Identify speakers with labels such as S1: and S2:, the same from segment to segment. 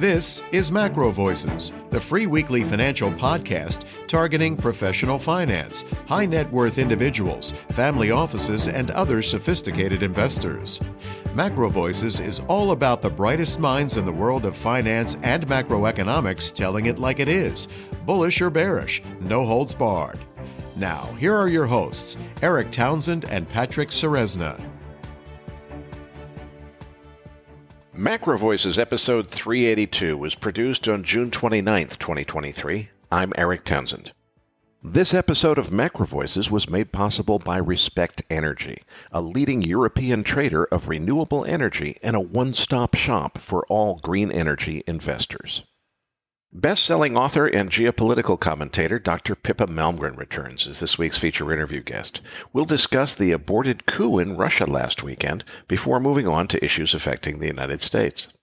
S1: This is MacroVoices, the free weekly financial podcast targeting professional finance, high net worth individuals, family offices, and other sophisticated investors. MacroVoices is all about the brightest minds in the world of finance and macroeconomics telling it like it is, bullish or bearish, no holds barred. Now, here are your hosts, Eric Townsend and Patrick Ceresna.
S2: MacroVoices episode 382 was produced on June 29th, 2023. I'm Eric Townsend. This episode of MacroVoices was made possible by Respect Energy, a leading European trader of renewable energy and a one-stop shop for all green energy investors. Best-selling author and geopolitical commentator Dr. Pippa Malmgren returns as this week's feature interview guest. We'll discuss the aborted coup in Russia last weekend before moving on to issues affecting the United States.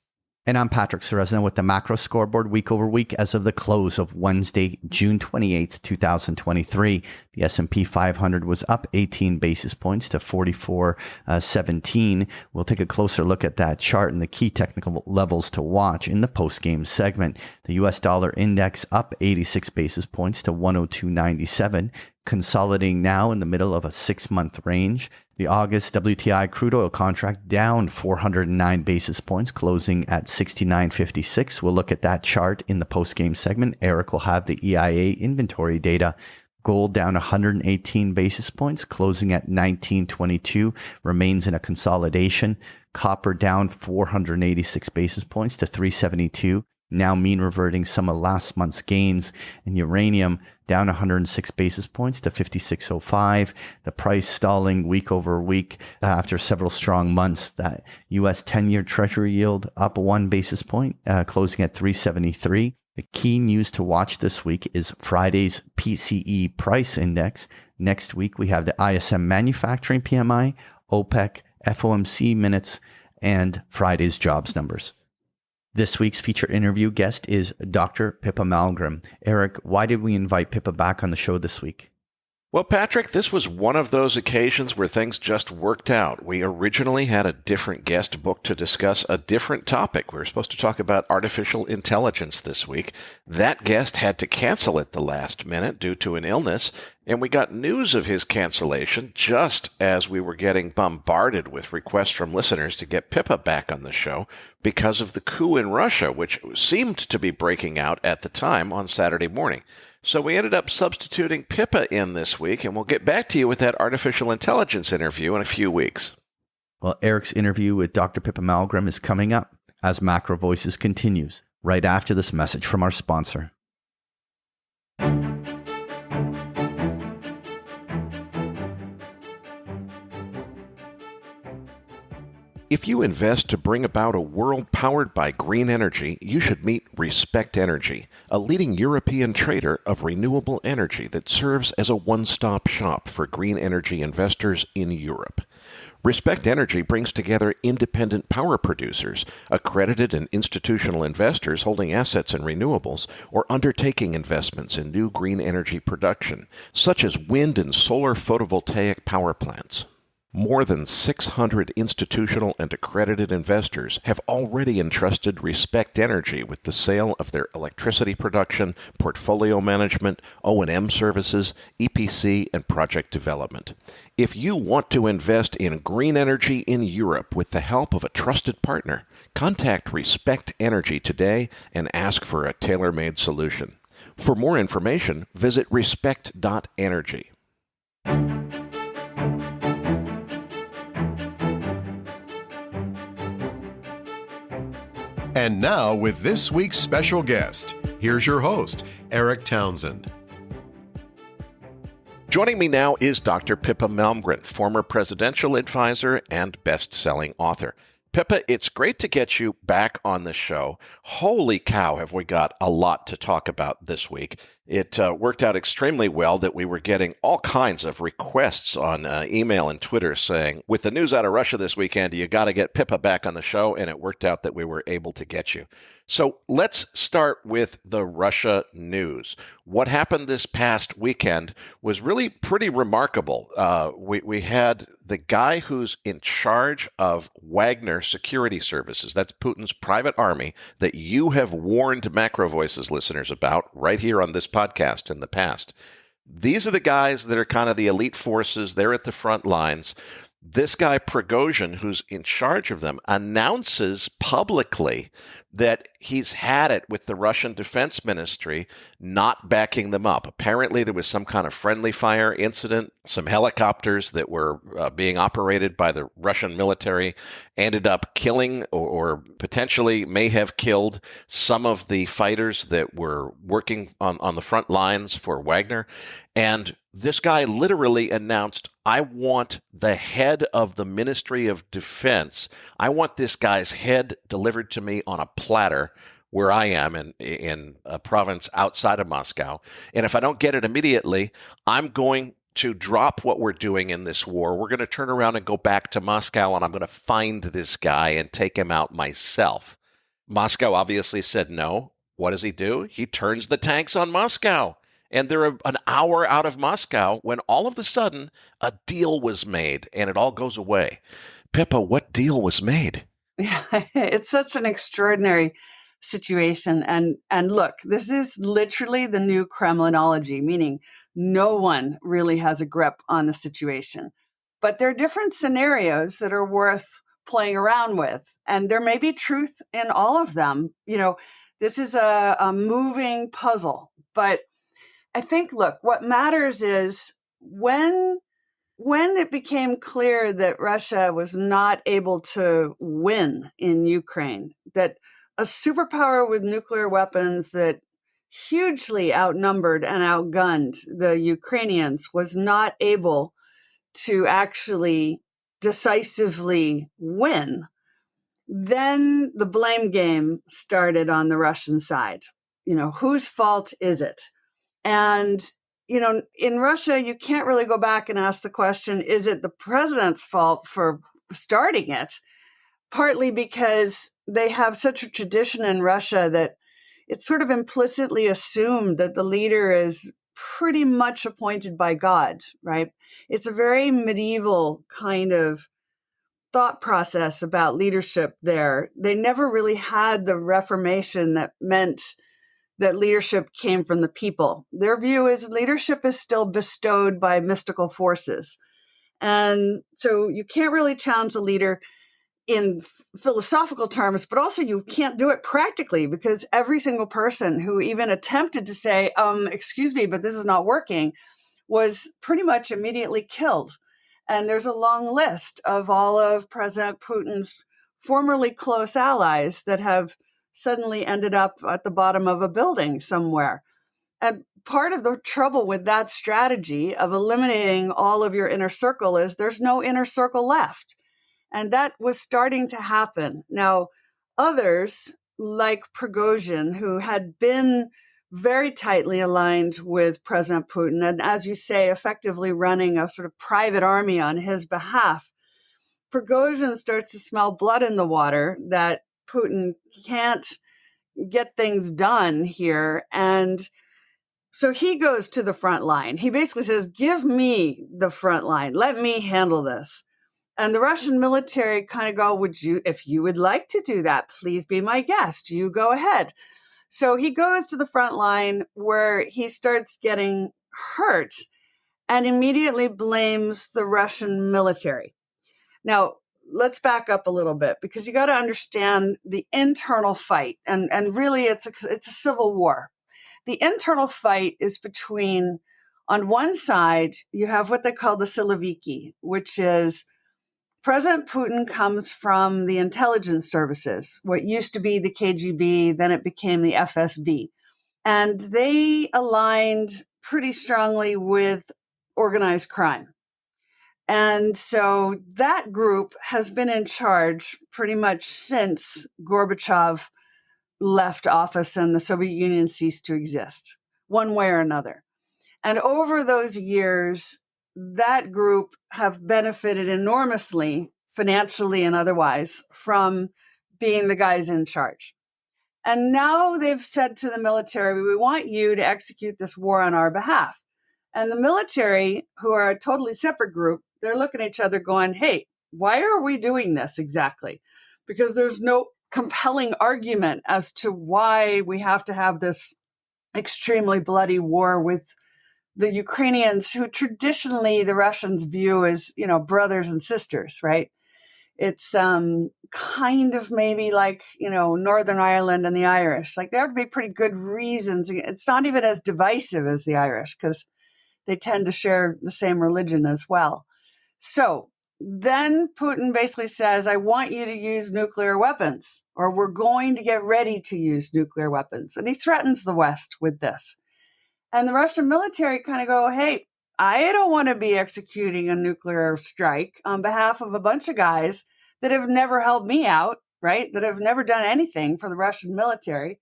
S3: And I'm Patrick Ceresna with the Macro Scoreboard week over week as of the close of Wednesday, June 28th, 2023. The S&P 500 was up 18 basis points to 44.17. We'll take a closer look at that chart and the key technical levels to watch in the post-game segment. The U.S. dollar index up 86 basis points to 102.97. Consolidating now in the middle of a 6-month range. The August WTI crude oil contract down 409 basis points, closing at 69.56. We'll look at that chart in the post-game segment. Eric will have the EIA inventory data. Gold down 118 basis points, closing at 19.22, remains in a consolidation. Copper down 486 basis points to 372. Now mean reverting some of last month's gains. And uranium down 106 basis points to 56.05. The price stalling week over week after several strong months. That U.S. 10-year Treasury yield up 1 basis point, closing at 373. The key news to watch this week is Friday's PCE price index. Next week, we have the ISM manufacturing PMI, OPEC, FOMC minutes, and Friday's jobs numbers. This week's feature interview guest is Dr. Pippa Malmgren. Eric, why did we invite Pippa back on the show this week?
S2: Well, Patrick, this was one of those occasions where things just worked out. We originally had a different guest booked to discuss a different topic. We were supposed to talk about artificial intelligence this week. That guest had to cancel at the last minute due to an illness, and we got news of his cancellation just as we were getting bombarded with requests from listeners to get Pippa back on the show because of the coup in Russia, which seemed to be breaking out at the time on Saturday morning. So we ended up substituting Pippa in this week, and we'll get back to you with that artificial intelligence interview in a few weeks.
S3: Well, Eric's interview with Dr. Pippa Malmgren is coming up as MacroVoices continues, right after this message from our sponsor.
S2: If you invest to bring about a world powered by green energy, you should meet Respect Energy, a leading European trader of renewable energy that serves as a one-stop shop for green energy investors in Europe. Respect Energy brings together independent power producers, accredited and institutional investors holding assets in renewables, or undertaking investments in new green energy production, such as wind and solar photovoltaic power plants. More than 600 institutional and accredited investors have already entrusted Respect Energy with the sale of their electricity production, portfolio management, O&M services, EPC, and project development. If you want to invest in green energy in Europe with the help of a trusted partner, contact Respect Energy today and ask for a tailor-made solution. For more information, visit respect.energy.
S1: And now, with this week's special guest, here's your host, Eric Townsend.
S2: Joining me now is Dr. Pippa Malmgren, former presidential advisor and best-selling author. Pippa, it's great to get you back on the show. Holy cow, have we got a lot to talk about this week. It worked out extremely well that we were getting all kinds of requests on email and Twitter saying, with the news out of Russia this weekend, you got to get Pippa back on the show, and it worked out that we were able to get you. So let's start with the Russia news. What happened this past weekend was really pretty remarkable. We had the guy who's in charge of Wagner Security Services, that's Putin's private army, that you have warned MacroVoices listeners about right here on this podcast in the past. These are the guys that are kind of the elite forces. They're at the front lines. This guy, Prigozhin, who's in charge of them, announces publicly that he's had it with the Russian Defense Ministry not backing them up. Apparently, there was some kind of friendly fire incident. Some helicopters that were being operated by the Russian military ended up killing or potentially may have killed some of the fighters that were working on the front lines for Wagner. And this guy literally announced, I want the head of the Ministry of Defense. I want this guy's head delivered to me on a platter where I am in a province outside of Moscow. And if I don't get it immediately, I'm going to drop what we're doing in this war. We're going to turn around and go back to Moscow, and I'm going to find this guy and take him out myself. Moscow obviously said no. What does he do? He turns the tanks on Moscow. And they're an hour out of Moscow when all of a sudden a deal was made and it all goes away. Pippa, what deal was made?
S4: Yeah, it's such an extraordinary situation. And look, this is literally the new Kremlinology, meaning no one really has a grip on the situation. But there are different scenarios that are worth playing around with. And there may be truth in all of them. You know, this is a moving puzzle. But I think, look, what matters is when it became clear that Russia was not able to win in Ukraine, that a superpower with nuclear weapons that hugely outnumbered and outgunned the Ukrainians was not able to actually decisively win, then the blame game started on the Russian side. You know, whose fault is it? And, you know, in Russia, you can't really go back and ask the question, is it the president's fault for starting it? Partly because they have such a tradition in Russia that it's sort of implicitly assumed that the leader is pretty much appointed by God, right? It's a very medieval kind of thought process about leadership there. They never really had the Reformation that meant that leadership came from the people. Their view is leadership is still bestowed by mystical forces. And so you can't really challenge the leader in philosophical terms, but also you can't do it practically because every single person who even attempted to say, excuse me, but this is not working, was pretty much immediately killed. And there's a long list of all of President Putin's formerly close allies that have suddenly ended up at the bottom of a building somewhere. And part of the trouble with that strategy of eliminating all of your inner circle is there's no inner circle left. And that was starting to happen. Now, others like Prigozhin, who had been very tightly aligned with President Putin, and as you say, effectively running a sort of private army on his behalf, Prigozhin starts to smell blood in the water that Putin can't get things done here. And so he goes to the front line. He basically says, give me the front line. Let me handle this. And the Russian military kind of go, if you would like to do that, please be my guest. You go ahead. So he goes to the front line where he starts getting hurt and immediately blames the Russian military. Now, let's back up a little bit because you got to understand the internal fight. And really, it's a civil war. The internal fight is between, on one side, you have what they call the Siloviki, which is President Putin comes from the intelligence services, what used to be the KGB, then it became the FSB. And they aligned pretty strongly with organized crime. And so that group has been in charge pretty much since Gorbachev left office and the Soviet Union ceased to exist. one way or another. And over those years, that group have benefited enormously, financially and otherwise, from being the guys in charge. And now they've said to the military, we want you to execute this war on our behalf. And the military, who are a totally separate group, they're looking at each other going, hey, why are we doing this exactly? Because there's no compelling argument as to why we have to have this extremely bloody war with the Ukrainians, who traditionally the Russians view as, brothers and sisters, right? It's kind of maybe like, Northern Ireland and the Irish. Like, there would be pretty good reasons. It's not even as divisive as the Irish because they tend to share the same religion as well. So then Putin basically says, I want you to use nuclear weapons, or we're going to get ready to use nuclear weapons. And he threatens the West with this. And the Russian military kind of go, hey, I don't want to be executing a nuclear strike on behalf of a bunch of guys that have never helped me out, right? That have never done anything for the Russian military.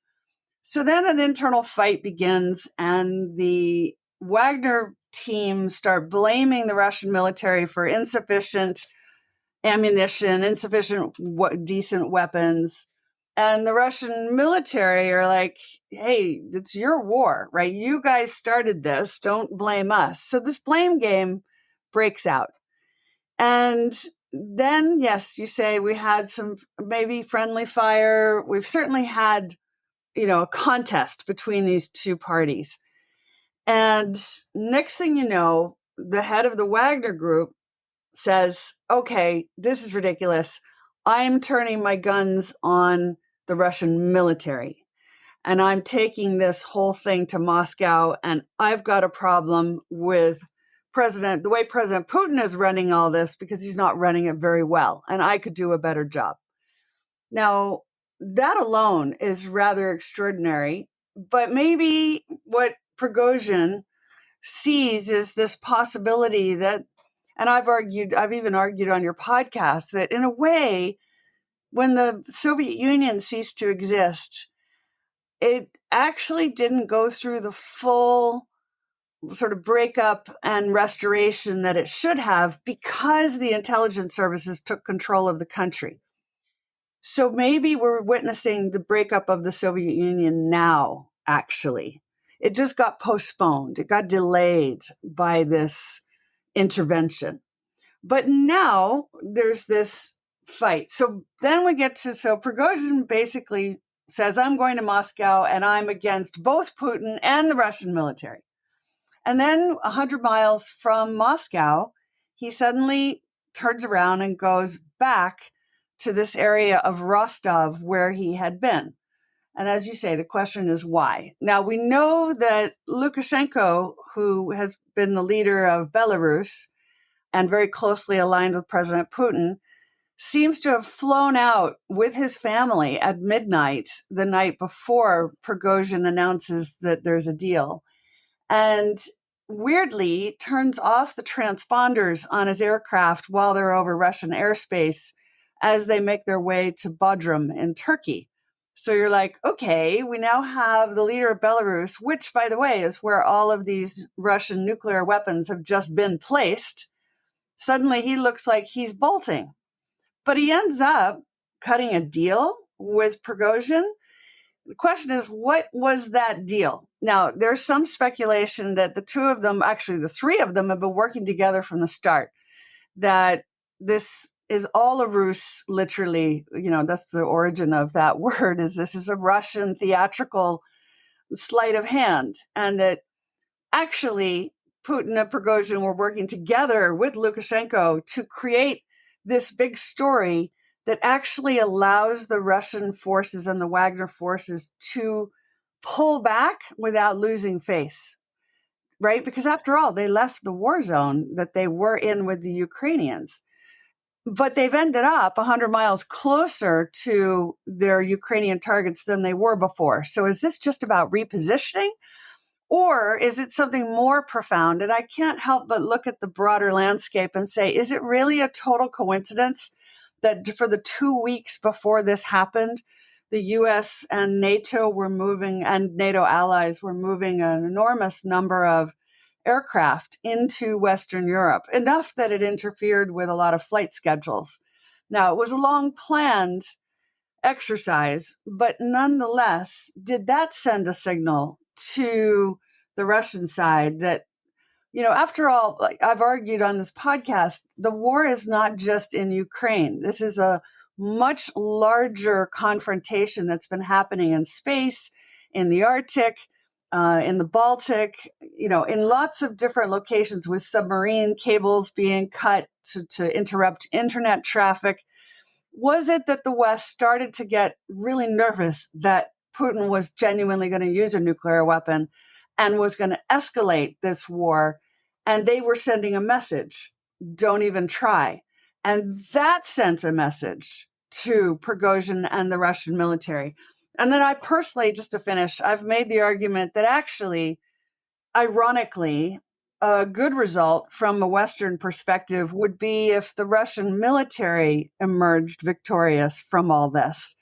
S4: So then an internal fight begins, and the Wagner team start blaming the Russian military for insufficient ammunition, insufficient decent weapons. And the Russian military are like, hey, it's your war, right? You guys started this. Don't blame us. So this blame game breaks out. And then, yes, you say we had some maybe friendly fire. We've certainly had, a contest between these two parties. And next thing you know, the head of the Wagner group says, okay, this is ridiculous. I'm turning my guns on the Russian military, and I'm taking this whole thing to Moscow, and I've got a problem with the way President Putin is running all this, because he's not running it very well, and I could do a better job. Now, that alone is rather extraordinary, but maybe what Prigozhin sees is this possibility that, and I've even argued on your podcast, that in a way, when the Soviet Union ceased to exist, it actually didn't go through the full sort of breakup and restoration that it should have, because the intelligence services took control of the country. So maybe we're witnessing the breakup of the Soviet Union now, actually. It just got postponed. It got delayed by this intervention. But now there's this fight. So then we get to, Prigozhin basically says, I'm going to Moscow and I'm against both Putin and the Russian military. And then 100 miles from Moscow, he suddenly turns around and goes back to this area of Rostov where he had been. And as you say, the question is why? Now, we know that Lukashenko, who has been the leader of Belarus and very closely aligned with President Putin, seems to have flown out with his family at midnight the night before Prigozhin announces that there's a deal. And weirdly turns off the transponders on his aircraft while they're over Russian airspace as they make their way to Bodrum in Turkey. So you're like, okay, we now have the leader of Belarus, which, by the way, is where all of these Russian nuclear weapons have just been placed. Suddenly he looks like he's bolting. But he ends up cutting a deal with Prigozhin. The question is, what was that deal? Now, there's some speculation that the two of them, actually the three of them, have been working together from the start, that this is all a ruse, literally. That's the origin of that word, is this is a Russian theatrical sleight of hand, and that actually Putin and Prigozhin were working together with Lukashenko to create this big story that actually allows the Russian forces and the Wagner forces to pull back without losing face, right? Because after all, they left the war zone that they were in with the Ukrainians, but they've ended up 100 miles closer to their Ukrainian targets than they were before. So is this just about repositioning? Or is it something more profound? And I can't help but look at the broader landscape and say, is it really a total coincidence that for the 2 weeks before this happened, the US and NATO and NATO allies were moving an enormous number of aircraft into Western Europe, enough that it interfered with a lot of flight schedules. Now, it was a long planned exercise, but nonetheless, did that send a signal to the Russian side that, after all, like I've argued on this podcast, the war is not just in Ukraine. This is a much larger confrontation that's been happening in space, in the Arctic, in the Baltic, in lots of different locations, with submarine cables being cut to interrupt internet traffic. Was it that the West started to get really nervous that Putin was genuinely going to use a nuclear weapon and was going to escalate this war? And they were sending a message, don't even try. And that sent a message to Prigozhin and the Russian military. And then I personally, just to finish, I've made the argument that actually, ironically, a good result from a Western perspective would be if the Russian military emerged victorious from all this.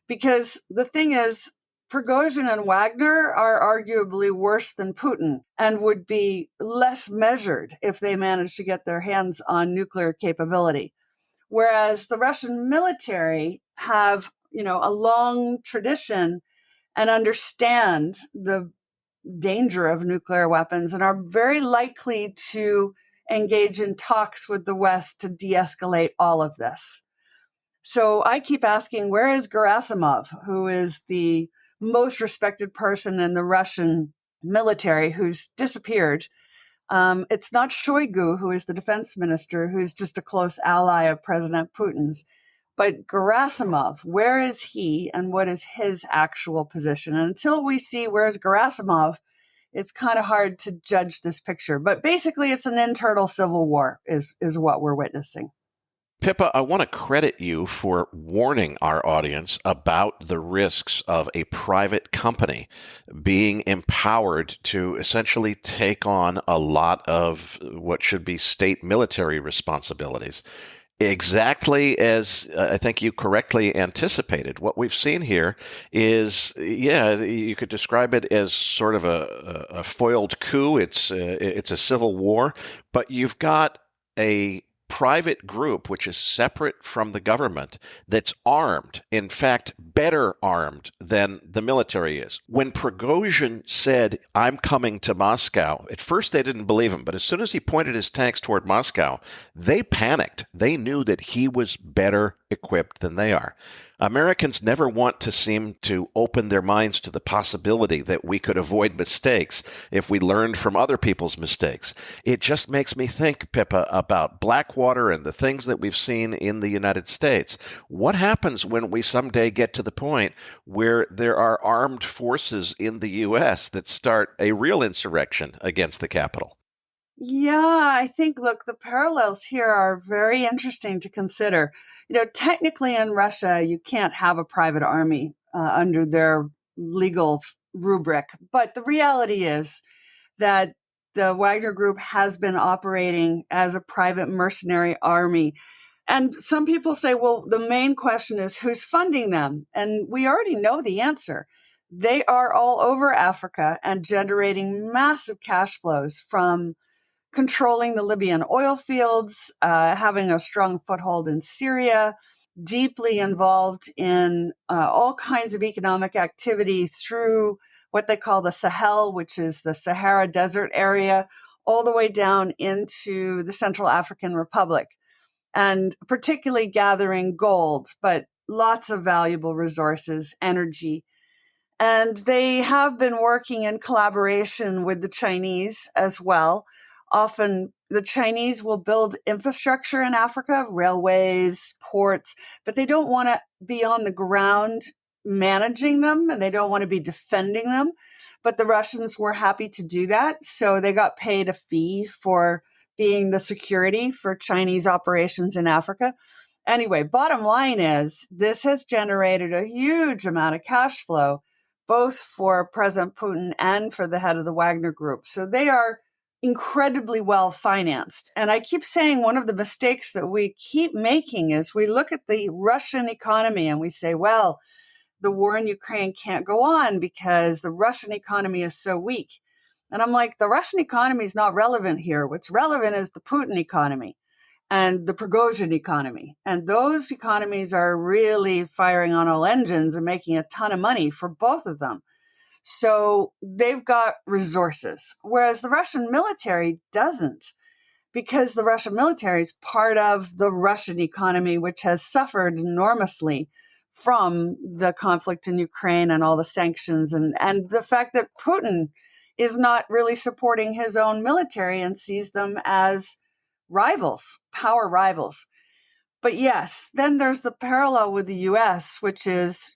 S4: Because the thing is, Prigozhin and Wagner are arguably worse than Putin and would be less measured if they managed to get their hands on nuclear capability. Whereas the Russian military have, a long tradition and understand the danger of nuclear weapons and are very likely to engage in talks with the West to de-escalate all of this. So I keep asking, where is Gerasimov, who is the most respected person in the Russian military who's disappeared? It's not Shoigu, who is the defense minister, who's just a close ally of President Putin's. But Gerasimov, where is he and what is his actual position? And until we see where's Gerasimov, it's kind of hard to judge this picture. But basically, it's an internal civil war is what we're witnessing.
S2: Pippa, I want to credit you for warning our audience about the risks of a private company being empowered to essentially take on a lot of what should be state military responsibilities. Exactly as I think you correctly anticipated. What we've seen here is, you could describe it as sort of a foiled coup. It's a civil war, but you've got a private group which is separate from the government that's armed, in fact, better armed than the military is. When Prigozhin said, "I'm coming to Moscow," at first they didn't believe him, but as soon as he pointed his tanks toward Moscow, they panicked. They knew that he was better equipped than they are. Americans never want to seem to open their minds to the possibility that we could avoid mistakes if we learned from other people's mistakes. It just makes me think, Pippa, about Blackwater and the things that we've seen in the United States. What happens when we someday get to the point where there are armed forces in the U.S. that start a real insurrection against the Capitol?
S4: Yeah, I think, look, the parallels here are very interesting to consider. Technically in Russia, you can't have a private army under their legal rubric. But the reality is that the Wagner Group has been operating as a private mercenary army. And some people say, well, the main question is who's funding them? And we already know the answer. They are all over Africa and generating massive cash flows from controlling the Libyan oil fields, having a strong foothold in Syria, deeply involved in all kinds of economic activity through what they call the Sahel, which is the Sahara Desert area, all the way down into the Central African Republic, and particularly gathering gold, but lots of valuable resources, energy. And they have been working in collaboration with the Chinese as well. Often the Chinese will build infrastructure in Africa, railways, ports, but they don't want to be on the ground managing them and they don't want to be defending them. But the Russians were happy to do that. So they got paid a fee for being the security for Chinese operations in Africa. Anyway, bottom line is this has generated a huge amount of cash flow, both for President Putin and for the head of the Wagner Group. So they are incredibly well financed. And I keep saying one of the mistakes that we keep making is we look at the Russian economy and we say, well, the war in Ukraine can't go on because the Russian economy is so weak. And I'm like, the Russian economy is not relevant here. What's relevant is the Putin economy and the Prigozhin economy. And those economies are really firing on all engines and making a ton of money for both of them. So they've got resources, whereas the Russian military doesn't, because the Russian military is part of the Russian economy, which has suffered enormously from the conflict in Ukraine and all the sanctions and the fact that Putin is not really supporting his own military and sees them as rivals, power rivals. But yes, then there's the parallel with the US, which is,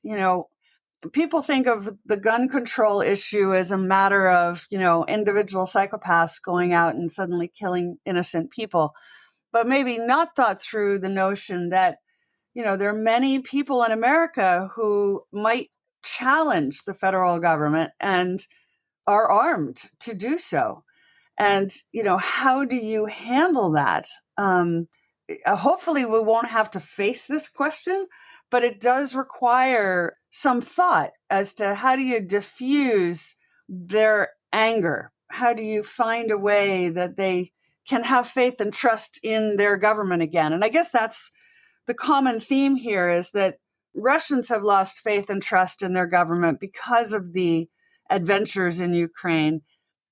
S4: people think of the gun control issue as a matter of, individual psychopaths going out and suddenly killing innocent people, but maybe not thought through the notion that, there are many people in America who might challenge the federal government and are armed to do so. And, how do you handle that? Hopefully we won't have to face this question, but it does require some thought as to how do you diffuse their anger? How do you find a way that they can have faith and trust in their government again? And I guess that's the common theme here, is that Russians have lost faith and trust in their government because of the adventures in Ukraine.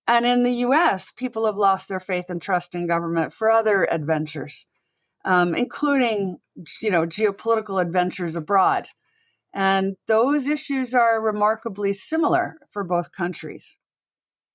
S4: And in the US, people have lost their faith and trust in government for other adventures, including, geopolitical adventures abroad. And those issues are remarkably similar for both countries.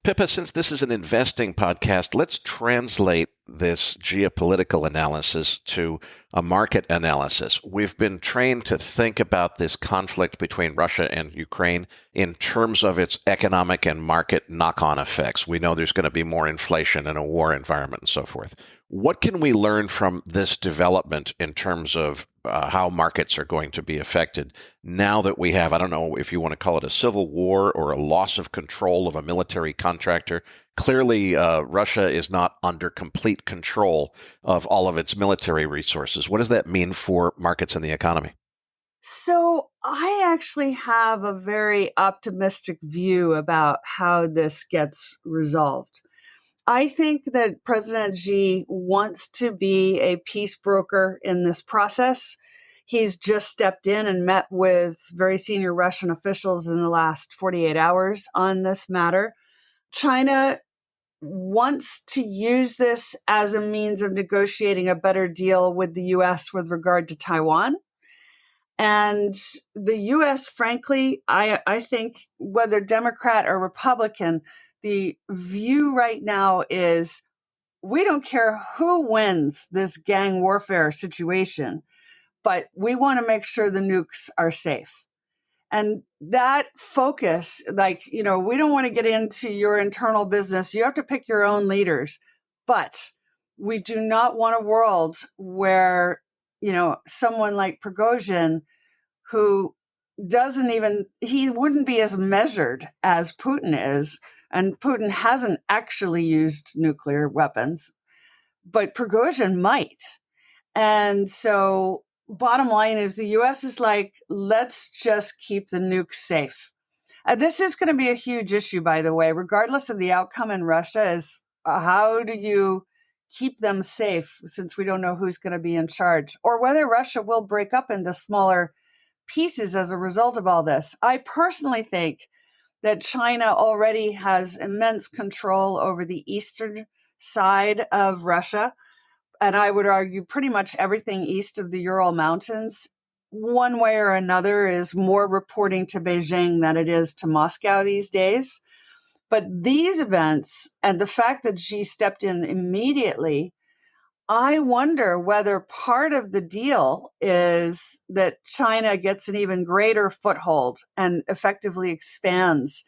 S2: Pippa, since this is an investing podcast, let's translate this geopolitical analysis to a market analysis. We've been trained to think about this conflict between Russia and Ukraine in terms of its economic and market knock-on effects. We know there's going to be more inflation in a war environment and so forth. What can we learn from this development in terms of how markets are going to be affected now that we have, I don't know if you want to call it a civil war or a loss of control of a military contractor? Clearly, Russia is not under complete control of all of its military resources. What does that mean for markets and the economy?
S4: So I actually have a very optimistic view about how this gets resolved. I think that President Xi wants to be a peace broker in this process. He's just stepped in and met with very senior Russian officials in the last 48 hours on this matter. China wants to use this as a means of negotiating a better deal with the U.S. with regard to Taiwan. And the U.S., frankly, I think whether Democrat or Republican, the view right now is we don't care who wins this gang warfare situation, but we want to make sure the nukes are safe. And that focus, we don't want to get into your internal business. You have to pick your own leaders. But we do not want a world where, someone like Prigozhin, who he wouldn't be as measured as Putin is. And Putin hasn't actually used nuclear weapons, but Prigozhin might. And so bottom line is the U.S. is like, let's just keep the nukes safe. This is going to be a huge issue, by the way, regardless of the outcome in Russia, is how do you keep them safe, since we don't know who's going to be in charge, or whether Russia will break up into smaller pieces as a result of all this. I personally think that China already has immense control over the eastern side of Russia. And I would argue pretty much everything east of the Ural Mountains, one way or another, is more reporting to Beijing than it is to Moscow these days. But these events and the fact that Xi stepped in immediately, I wonder whether part of the deal is that China gets an even greater foothold and effectively expands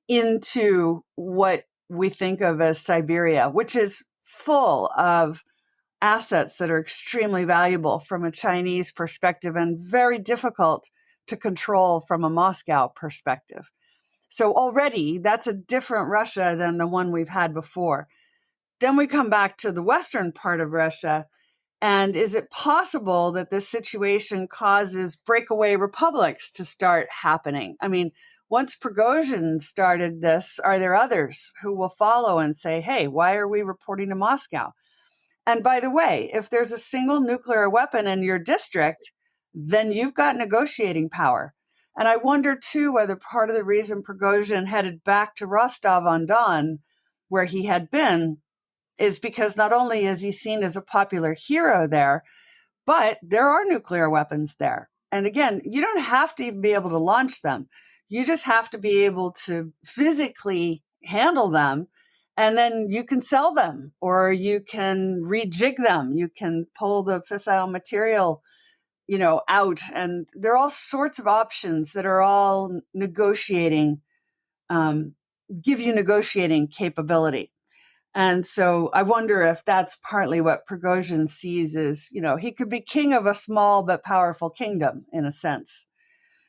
S4: into what we think of as Siberia, which is full of assets that are extremely valuable from a Chinese perspective and very difficult to control from a Moscow perspective. So already that's a different Russia than the one we've had before. Then we come back to the western part of Russia, And is it possible that this situation causes breakaway republics to start happening? I mean, once Prigozhin started this, are there others who will follow and say, hey, why are we reporting to Moscow? And by the way, if there's a single nuclear weapon in your district, then you've got negotiating power. And I wonder, too, whether part of the reason Prigozhin headed back to Rostov-on-Don, where he had been, is because not only is he seen as a popular hero there, but there are nuclear weapons there. And again, you don't have to even be able to launch them. You just have to be able to physically handle them. And then you can sell them, or you can rejig them. You can pull the fissile material, out. And there are all sorts of options that are all negotiating, give you negotiating capability. And so I wonder if that's partly what Prigozhin sees as, he could be king of a small but powerful kingdom in a sense.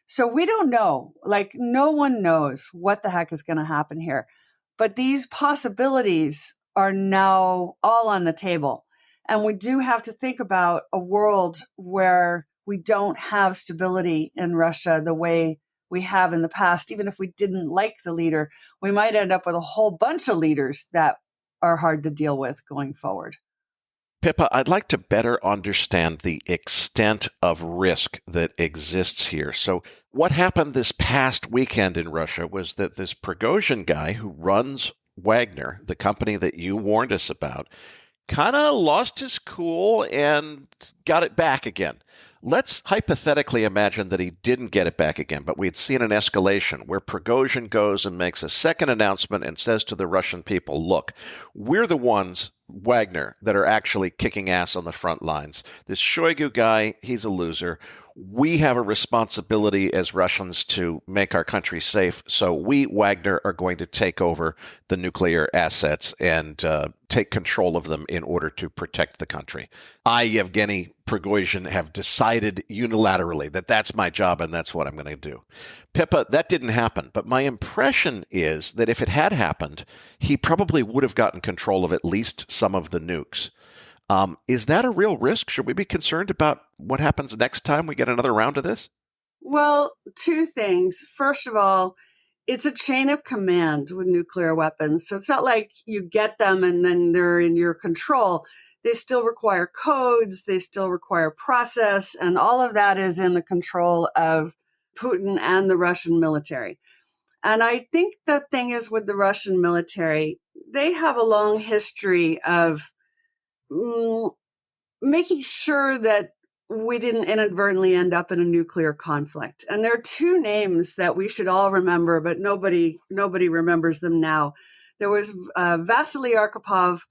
S4: So we don't know, no one knows what the heck is going to happen here. But these possibilities are now all on the table. And we do have to think about a world where we don't have stability in Russia the way we have in the past. Even if we didn't like the leader, we might end up with a whole bunch of leaders that are hard to deal with going forward.
S2: Pippa, I'd like to better understand the extent of risk that exists here. So what happened this past weekend in Russia was that this Prigozhin guy who runs Wagner, the company that you warned us about, kind of lost his cool and got it back again. Let's hypothetically imagine that he didn't get it back again, but we'd seen an escalation where Prigozhin goes and makes a second announcement and says to the Russian people, look, we're the ones, Wagner, that are actually kicking ass on the front lines. This Shoigu guy, he's a loser. We have a responsibility as Russians to make our country safe, so we, Wagner, are going to take over the nuclear assets and take control of them in order to protect the country. I, Yevgeny Prigozhin, have decided unilaterally that that's my job and that's what I'm going to do. Pippa, that didn't happen, but my impression is that if it had happened, he probably would have gotten control of at least some of the nukes. Is that a real risk? Should we be concerned about what happens next time we get another round of this?
S4: Well, two things. First of all, it's a chain of command with nuclear weapons. So it's not like you get them and then they're in your control. They still require codes. They still require process. And all of that is in the control of Putin and the Russian military. And I think the thing is with the Russian military, they have a long history of making sure that we didn't inadvertently end up in a nuclear conflict. And there are two names that we should all remember, but nobody remembers them now. There was Vasily Arkhipov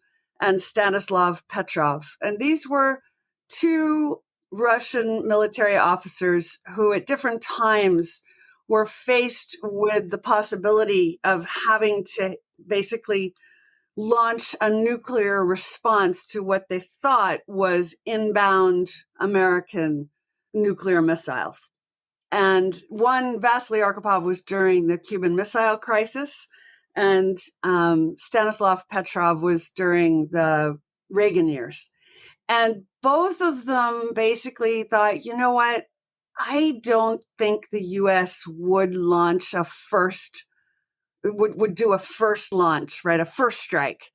S4: and Stanislav Petrov. And these were two Russian military officers who at different times were faced with the possibility of having to basically launch a nuclear response to what they thought was inbound American nuclear missiles. And one, Vasily Arkhipov, was during the Cuban Missile Crisis, and Stanislav Petrov was during the Reagan years. And both of them basically thought, you know what, I don't think the U.S. would launch would do a first launch, right? A first strike.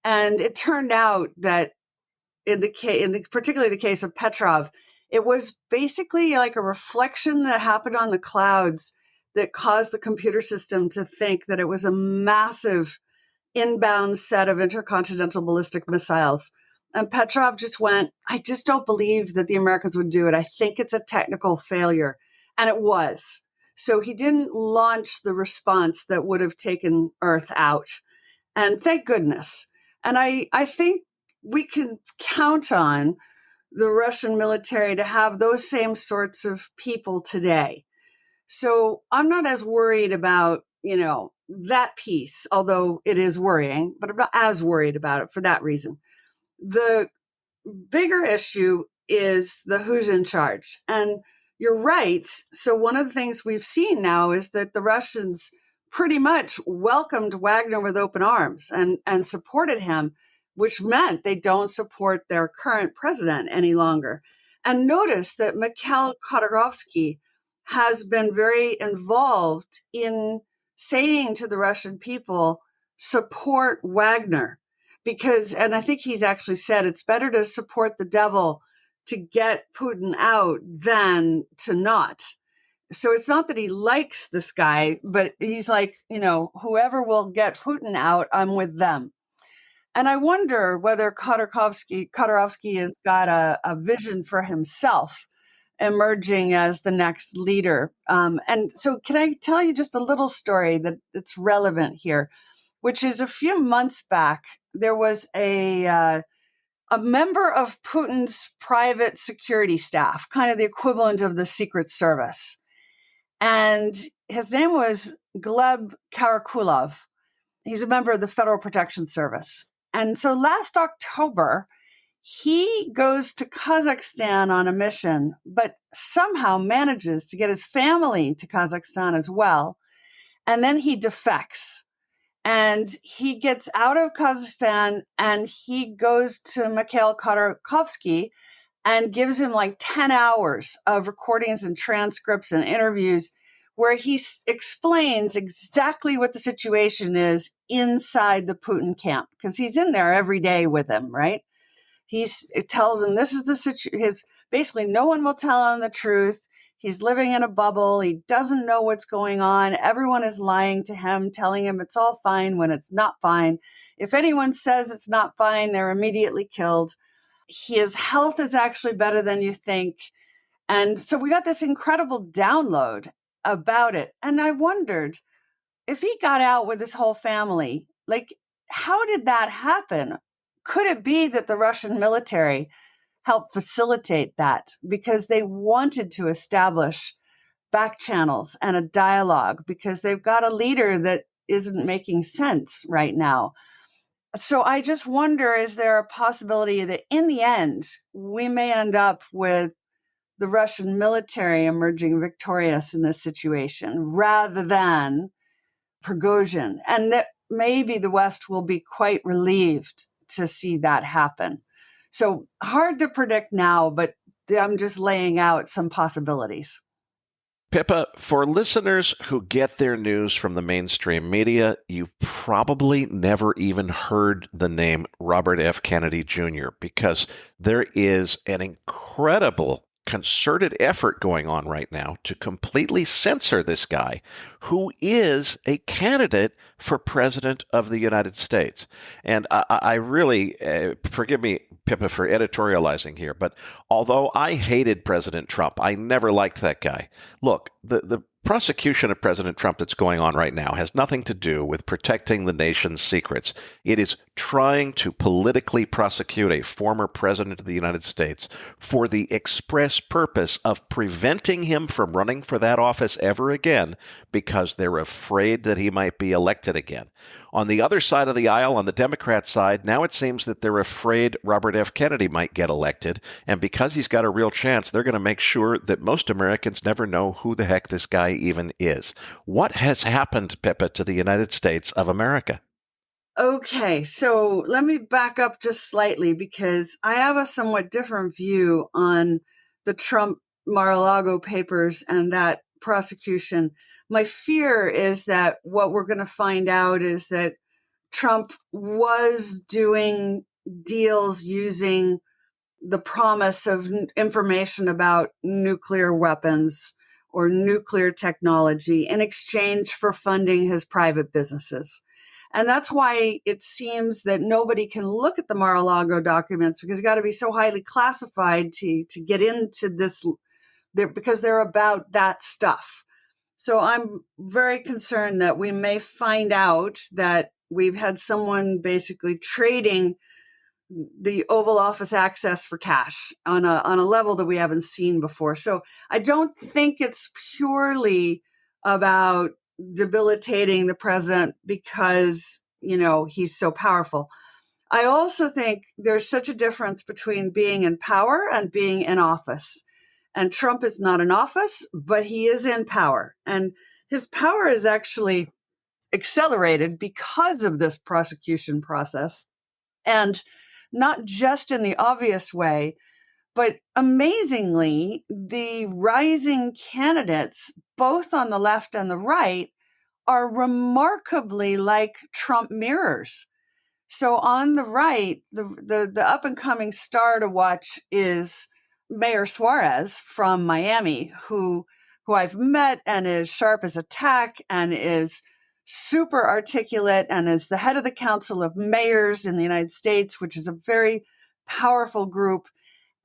S4: And it turned out that particularly the case of Petrov, it was basically like a reflection that happened on the clouds that caused the computer system to think that it was a massive inbound set of intercontinental ballistic missiles. And Petrov just went, I just don't believe that the Americans would do it. I think it's a technical failure. And it was. So he didn't launch the response that would have taken Earth out. And thank goodness. And I think we can count on the Russian military to have those same sorts of people today. So I'm not as worried about, that piece, although it is worrying, but I'm not as worried about it for that reason. The bigger issue is the who's in charge. And you're right. So one of the things we've seen now is that the Russians pretty much welcomed Wagner with open arms and supported him. which meant they don't support their current president any longer. And notice that Mikhail Khodorkovsky has been very involved in saying to the Russian people, support Wagner. Because, and I think he's actually said it's better to support the devil to get Putin out than to not. So it's not that he likes this guy, but he's like, whoever will get Putin out, I'm with them. And I wonder whether Khodorkovsky has got a vision for himself emerging as the next leader. And so can I tell you just a little story that's relevant here, which is a few months back, there was a member of Putin's private security staff, kind of the equivalent of the Secret Service. And his name was Gleb Karakulov. He's a member of the Federal Protection Service. And so last October, he goes to Kazakhstan on a mission, but somehow manages to get his family to Kazakhstan as well. And then he defects. And he gets out of Kazakhstan and he goes to Mikhail Khodorkovsky and gives him like 10 hours of recordings and transcripts and interviews where he explains exactly what the situation is inside the Putin camp, because he's in there every day with him, right? It tells him this is the situation. Basically, no one will tell him the truth. He's living in a bubble. He doesn't know what's going on. Everyone is lying to him, telling him it's all fine when it's not fine. If anyone says it's not fine, they're immediately killed. His health is actually better than you think. And so we got this incredible download about it. And I wondered if he got out with his whole family, like, how did that happen? Could it be that the Russian military helped facilitate that because they wanted to establish back channels and a dialogue because they've got a leader that isn't making sense right now? So I just wonder, is there a possibility that in the end, we may end up with the Russian military emerging victorious in this situation rather than Prigozhin, and that maybe the West will be quite relieved to see that happen? So hard to predict now, but I'm just laying out some possibilities.
S2: Pippa, for listeners who get their news from the mainstream media, you've probably never even heard the name Robert F. Kennedy Jr. because there is an incredible concerted effort going on right now to completely censor this guy, who is a candidate for president of the United States. And I really, forgive me, Pippa, for editorializing here, but although I hated President Trump, I never liked that guy. Look, the prosecution of President Trump that's going on right now has nothing to do with protecting the nation's secrets. It is trying to politically prosecute a former president of the United States for the express purpose of preventing him from running for that office ever again because they're afraid that he might be elected again. On the other side of the aisle, on the Democrat side, now it seems that they're afraid Robert F. Kennedy might get elected, and because he's got a real chance, they're going to make sure that most Americans never know who the heck this guy even is. What has happened, Pippa, to the United States of America?
S4: Okay, so let me back up just slightly because I have a somewhat different view on the Trump Mar-a-Lago papers and that prosecution. My fear is that what we're going to find out is that Trump was doing deals using the promise of information about nuclear weapons or nuclear technology in exchange for funding his private businesses. And that's why it seems that nobody can look at the Mar-a-Lago documents because you've got to be so highly classified to get into this because they're about that stuff. So I'm very concerned that we may find out that we've had someone basically trading the Oval Office access for cash on a level that we haven't seen before. So I don't think it's purely about debilitating the president because, he's so powerful. I also think there's such a difference between being in power and being in office. And Trump is not in office, but he is in power. And his power is actually accelerated because of this prosecution process. And not just in the obvious way, but amazingly, the rising candidates, both on the left and the right, are remarkably like Trump mirrors. So on the right, the up and coming star to watch is Mayor Suarez from Miami, who I've met and is sharp as a tack and is super articulate and is the head of the Council of Mayors in the United States, which is a very powerful group.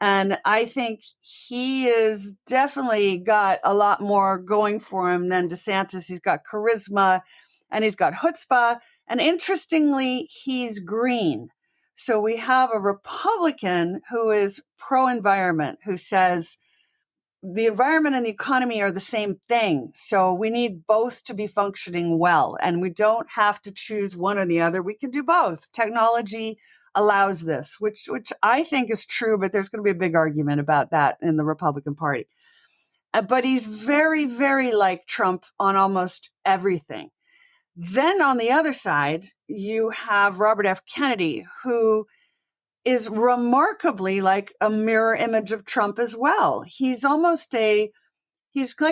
S4: And I think he is definitely got a lot more going for him than DeSantis. He's got charisma and he's got chutzpah. And interestingly, he's green. So we have a Republican who is pro-environment, who says the environment and the economy are the same thing. So we need both to be functioning well. And we don't have to choose one or the other. We can do both. Technology allows this, which I think is true, but there's going to be a big argument about that in the Republican Party. But he's very, very like Trump on almost everything. Then on the other side, you have Robert F. Kennedy, who is remarkably like a mirror image of Trump as well. He's like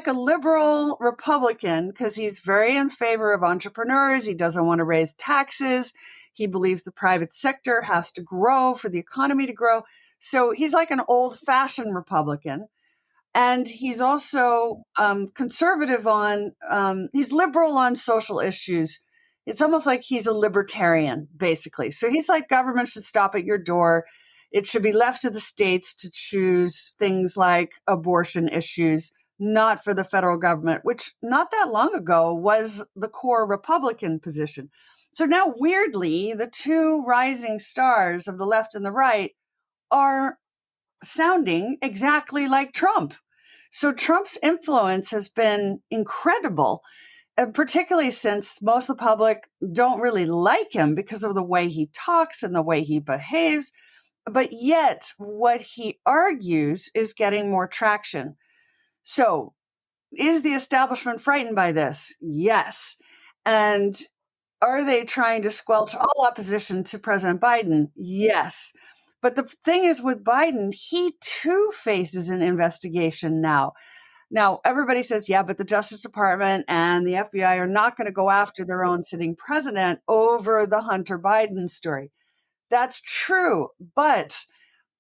S4: a liberal Republican because he's very in favor of entrepreneurs. He doesn't want to raise taxes. He believes the private sector has to grow for the economy to grow. So he's like an old-fashioned Republican. And he's also conservative he's liberal on social issues. It's almost like he's a libertarian, basically. So he's like, government should stop at your door. It should be left to the states to choose things like abortion issues, not for the federal government, which not that long ago was the core Republican position. So now, weirdly, the two rising stars of the left and the right are sounding exactly like Trump. So Trump's influence has been incredible, particularly since most of the public don't really like him because of the way he talks and the way he behaves. But yet what he argues is getting more traction. So is the establishment frightened by this? Yes. And are they trying to squelch all opposition to President Biden? Yes. But the thing is with Biden, he too faces an investigation now. Now, everybody says, yeah, but the Justice Department and the FBI are not going to go after their own sitting president over the Hunter Biden story. That's true. But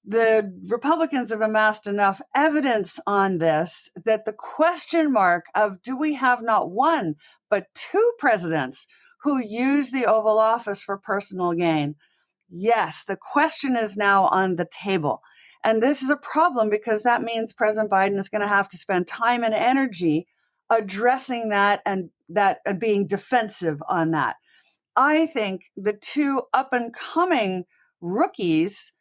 S4: the Republicans have amassed enough evidence on this that the question mark of do we have not one, but two presidents who use the Oval Office for personal gain? Yes, the question is now on the table. And this is a problem because that means President Biden is going to have to spend time and energy addressing that and being defensive on that. I think the two up and coming rookies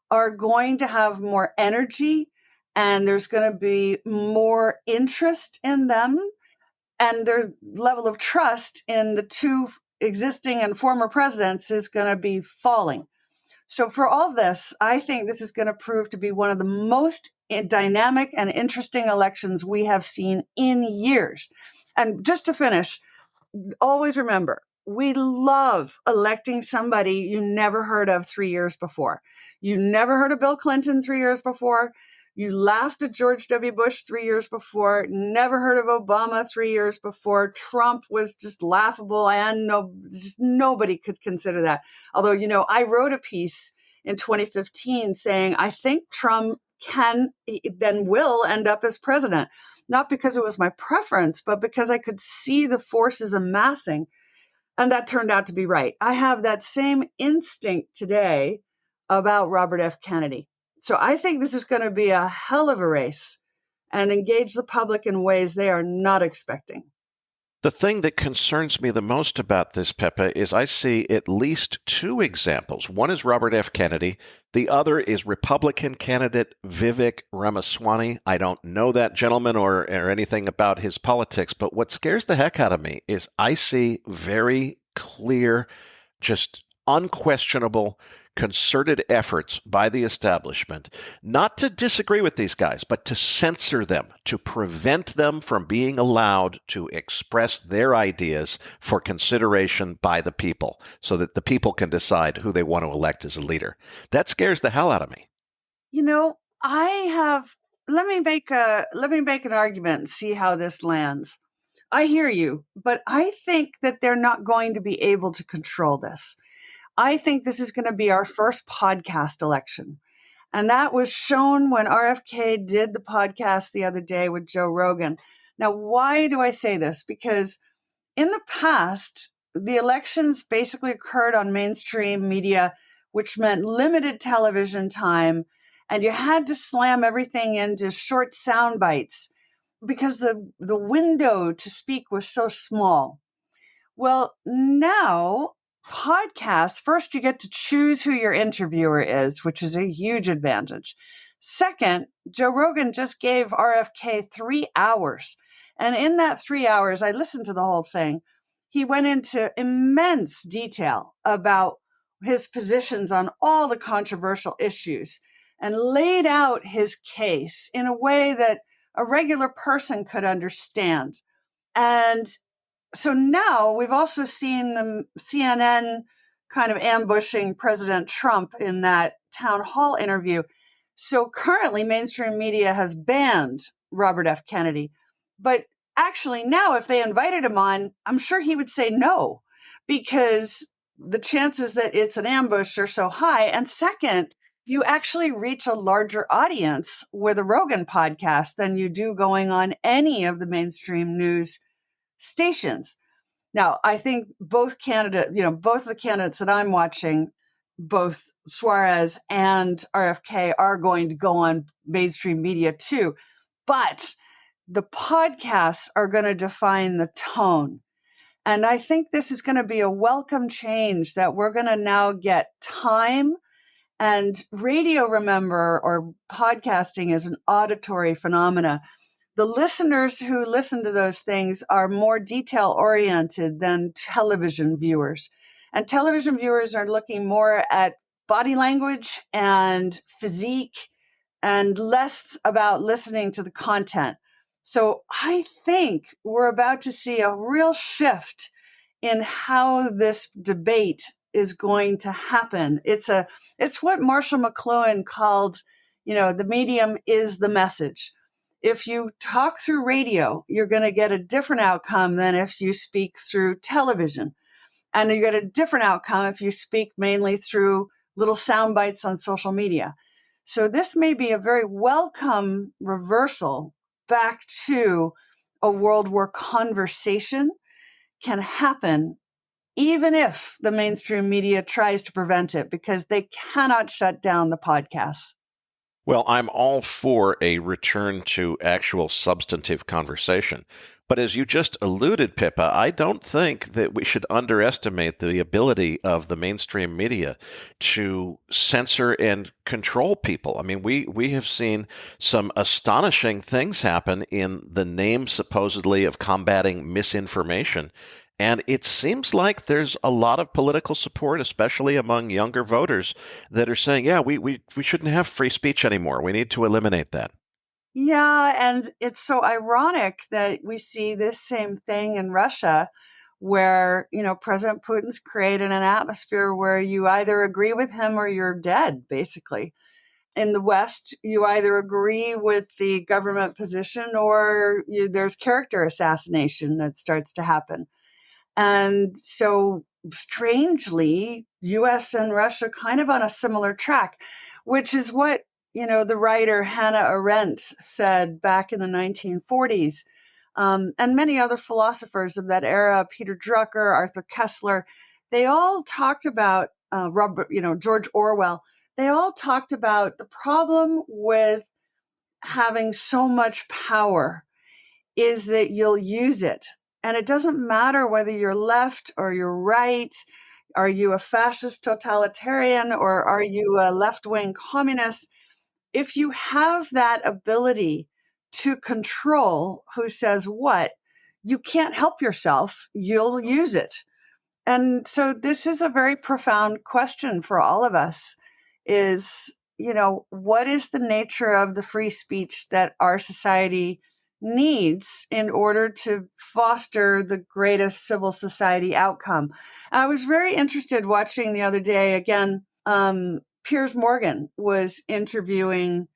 S4: are going to have more energy and there's going to be more interest in them, and their level of trust in the two existing and former presidents is going to be falling. So for all this, I think this is going to prove to be one of the most dynamic and interesting elections we have seen in years. And just to finish, always remember, we love electing somebody you never heard of 3 years before. You never heard of Bill Clinton 3 years before. You laughed at George W. Bush 3 years before, never heard of Obama 3 years before. Trump was just laughable and just nobody could consider that. Although, I wrote a piece in 2015 saying, I think Trump then will end up as president, not because it was my preference, but because I could see the forces amassing. And that turned out to be right. I have that same instinct today about Robert F. Kennedy. So I think this is going to be a hell of a race and engage the public in ways they are not expecting.
S2: The thing that concerns me the most about this, Pippa, is I see at least two examples. One is Robert F. Kennedy. The other is Republican candidate Vivek Ramaswamy. I don't know that gentleman or anything about his politics, but what scares the heck out of me is I see very clear, just unquestionable concerted efforts by the establishment not to disagree with these guys, but to censor them, to prevent them from being allowed to express their ideas for consideration by the people so that the people can decide who they want to elect as a leader. That scares the hell out of me.
S4: Let me make an argument and see how this lands. I hear you, but I think that they're not going to be able to control this. I think this is going to be our first podcast election. And that was shown when RFK did the podcast the other day with Joe Rogan. Now, why do I say this? Because in the past, the elections basically occurred on mainstream media, which meant limited television time, and you had to slam everything into short sound bites because the window to speak was so small. Well, now podcasts, first you get to choose who your interviewer is, which is a huge advantage. Second, Joe Rogan just gave RFK 3 hours. And in that 3 hours, I listened to the whole thing. He went into immense detail about his positions on all the controversial issues and laid out his case in a way that a regular person could understand. And so now we've also seen the CNN kind of ambushing President Trump in that town hall interview. So currently mainstream media has banned Robert F. Kennedy. But actually now if they invited him on, I'm sure he would say no, because the chances that it's an ambush are so high. And second, you actually reach a larger audience with a Rogan podcast than you do going on any of the mainstream news stations. Now, I think both of the candidates that I'm watching, both Suarez and RFK, are going to go on mainstream media too. But the podcasts are going to define the tone. And I think this is going to be a welcome change, that we're going to now get time. And radio, remember, or podcasting is an auditory phenomena. The listeners who listen to those things are more detail oriented than television viewers. And television viewers are looking more at body language and physique and less about listening to the content. So I think we're about to see a real shift in how this debate is going to happen. It's what Marshall McLuhan called, the medium is the message. If you talk through radio, you're going to get a different outcome than if you speak through television. And you get a different outcome if you speak mainly through little sound bites on social media. So this may be a very welcome reversal back to a world where conversation can happen, even if the mainstream media tries to prevent it, because they cannot shut down the podcasts.
S2: Well, I'm all for a return to actual substantive conversation. But as you just alluded, Pippa, I don't think that we should underestimate the ability of the mainstream media to censor and control people. I mean, we have seen some astonishing things happen in the name, supposedly, of combating misinformation. And it seems like there's a lot of political support, especially among younger voters, that are saying, yeah, we shouldn't have free speech anymore. We need to eliminate that.
S4: Yeah, and it's so ironic that we see this same thing in Russia, where, President Putin's created an atmosphere where you either agree with him or you're dead, basically. In the West, you either agree with the government position or there's character assassination that starts to happen. And so strangely, US and Russia kind of on a similar track, which is what, the writer Hannah Arendt said back in the 1940s. And many other philosophers of that era, Peter Drucker, Arthur Koestler, they all talked about George Orwell. They all talked about the problem with having so much power is that you'll use it. And it doesn't matter whether you're left or you're right. Are you a fascist totalitarian or are you a left-wing communist? If you have that ability to control who says what, you can't help yourself. You'll use it. And so this is a very profound question for all of us is, what is the nature of the free speech that our society needs in order to foster the greatest civil society outcome? I was very interested watching the other day, again, Piers Morgan was interviewing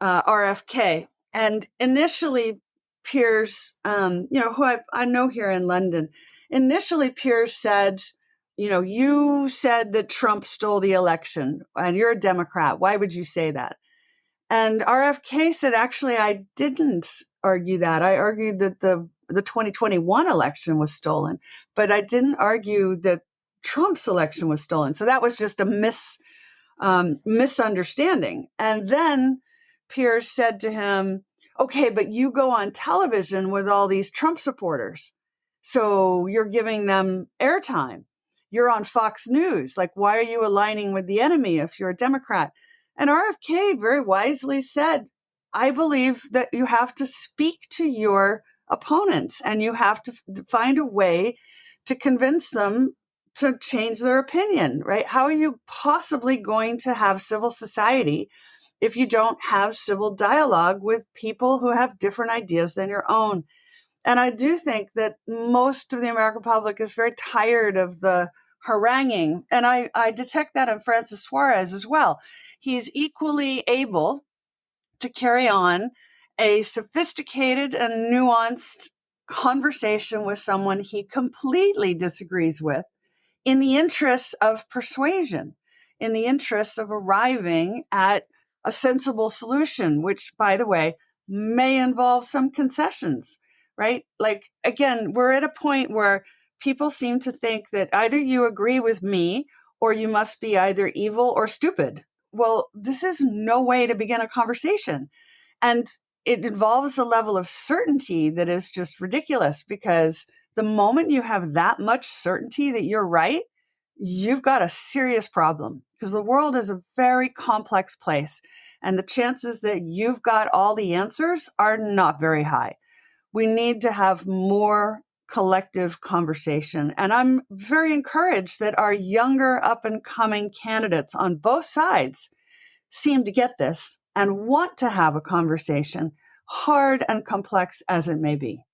S4: RFK. And initially, Piers, who I know here in London, initially Piers said, you said that Trump stole the election and you're a Democrat. Why would you say that? And RFK said, actually, I didn't argue that. I argued that the 2021 election was stolen, but I didn't argue that Trump's election was stolen. So that was just a misunderstanding. And then Piers said to him, okay, but you go on television with all these Trump supporters. So you're giving them airtime. You're on Fox News. Like, why are you aligning with the enemy if you're a Democrat? And RFK very wisely said, I believe that you have to speak to your opponents and you have to find a way to convince them to change their opinion, right? How are you possibly going to have civil society if you don't have civil dialogue with people who have different ideas than your own? And I do think that most of the American public is very tired of the haranguing. And I detect that in Francis Suarez as well. He's equally able to carry on a sophisticated and nuanced conversation with someone he completely disagrees with in the interests of persuasion, in the interests of arriving at a sensible solution, which, by the way, may involve some concessions, right? Like, again, we're at a point where people seem to think that either you agree with me or you must be either evil or stupid. Well, this is no way to begin a conversation. And it involves a level of certainty that is just ridiculous, because the moment you have that much certainty that you're right, you've got a serious problem, because the world is a very complex place. And the chances that you've got all the answers are not very high. We need to have more collective conversation. And I'm very encouraged that our younger up and coming candidates on both sides seem to get this and want to have a conversation, hard and complex as it may be.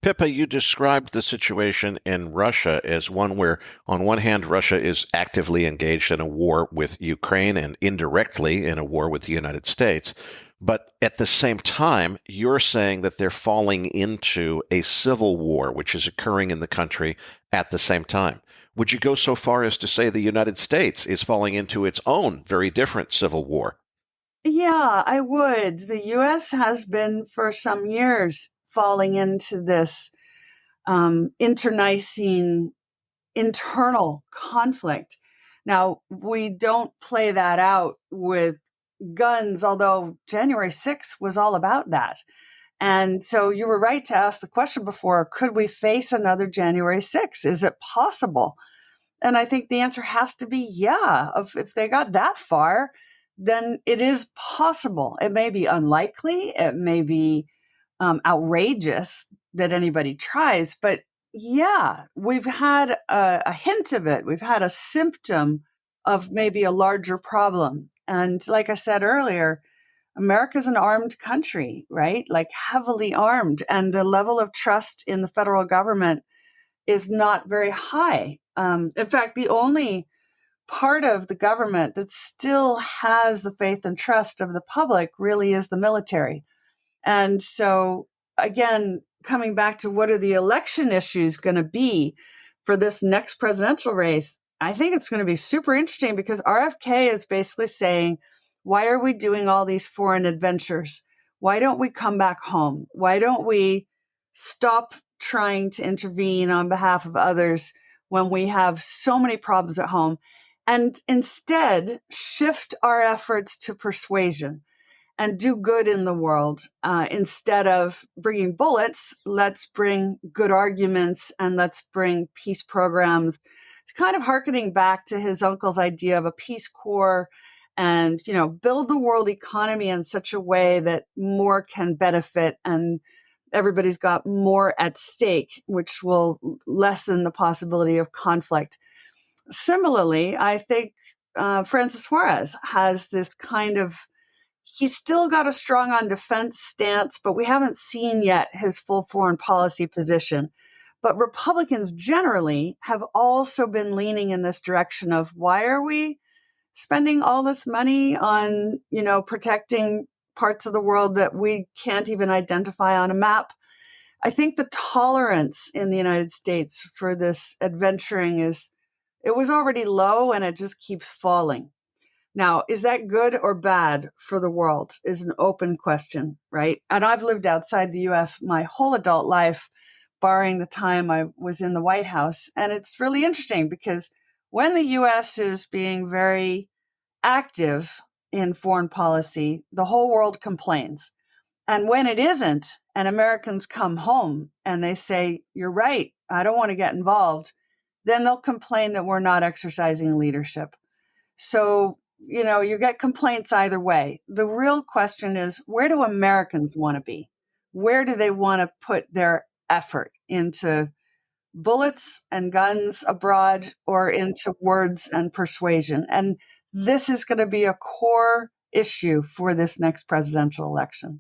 S2: Pippa, you described the situation in Russia as one where, on one hand, Russia is actively engaged in a war with Ukraine and indirectly in a war with the United States. But at the same time, you're saying that they're falling into a civil war, which is occurring in the country at the same time. Would you go so far as to say the United States is falling into its own very different civil war?
S4: Yeah, I would. The U.S. has been for some years falling into this internecine internal conflict. Now, we don't play that out with guns, although January 6th was all about that. And so you were right to ask the question before, could we face another January 6th? Is it possible? And I think the answer has to be yeah. If they got that far, then it is possible. It may be unlikely. It may be outrageous that anybody tries, but yeah, we've had a hint of it. We've had a symptom of maybe a larger problem. And like I said earlier, America's an armed country, right? Like heavily armed. And the level of trust in the federal government is not very high. In fact, the only part of the government that still has the faith and trust of the public really is the military. And so, again, coming back to what are the election issues going to be for this next presidential race, I think it's going to be super interesting, because RFK is basically saying, why are we doing all these foreign adventures? Why don't we come back home? Why don't we stop trying to intervene on behalf of others when we have so many problems at home, and instead shift our efforts to persuasion and do good in the world? Instead of bringing bullets, let's bring good arguments and let's bring peace programs. It's kind of hearkening back to his uncle's idea of a Peace Corps, and, build the world economy in such a way that more can benefit and everybody's got more at stake, which will lessen the possibility of conflict. Similarly, I think Francis Suarez has this kind of, he's still got a strong on defense stance, but we haven't seen yet his full foreign policy position. But Republicans generally have also been leaning in this direction of, why are we spending all this money on, protecting parts of the world that we can't even identify on a map? I think the tolerance in the United States for this adventuring it was already low and it just keeps falling. Now, is that good or bad for the world is an open question, right? And I've lived outside the US my whole adult life, barring the time I was in the White House. And it's really interesting because when the US is being very active in foreign policy, the whole world complains. And when it isn't, and Americans come home and they say, you're right, I don't want to get involved, then they'll complain that we're not exercising leadership. So, you get complaints either way. The real question is, where do Americans want to be? Where do they want to put their effort? Into bullets and guns abroad or into words and persuasion? And this is going to be a core issue for this next presidential election.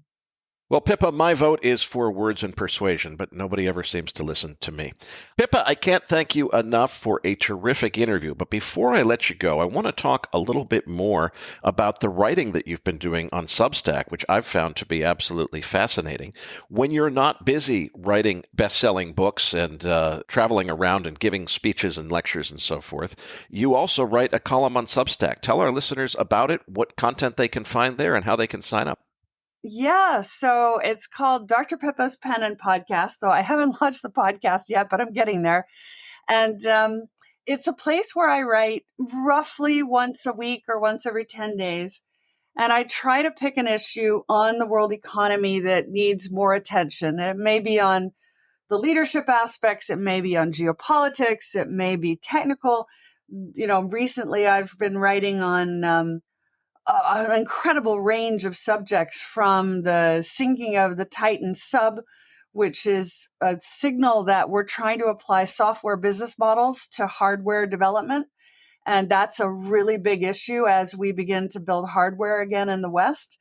S2: Well, Pippa, my vote is for words and persuasion, but nobody ever seems to listen to me. Pippa, I can't thank you enough for a terrific interview, but before I let you go, I want to talk a little bit more about the writing that you've been doing on Substack, which I've found to be absolutely fascinating. When you're not busy writing best-selling books and traveling around and giving speeches and lectures and so forth, you also write a column on Substack. Tell our listeners about it, what content they can find there, and how they can sign up.
S4: Yeah, so it's called Dr. Pippa's Pen and Podcast, though I haven't launched the podcast yet, but I'm getting there. And it's a place where I write roughly once a week or once every 10 days. And I try to pick an issue on the world economy that needs more attention. It may be on the leadership aspects, it may be on geopolitics, it may be technical. Recently I've been writing on an incredible range of subjects, from the sinking of the Titan sub, which is a signal that we're trying to apply software business models to hardware development. And that's a really big issue as we begin to build hardware again in the West.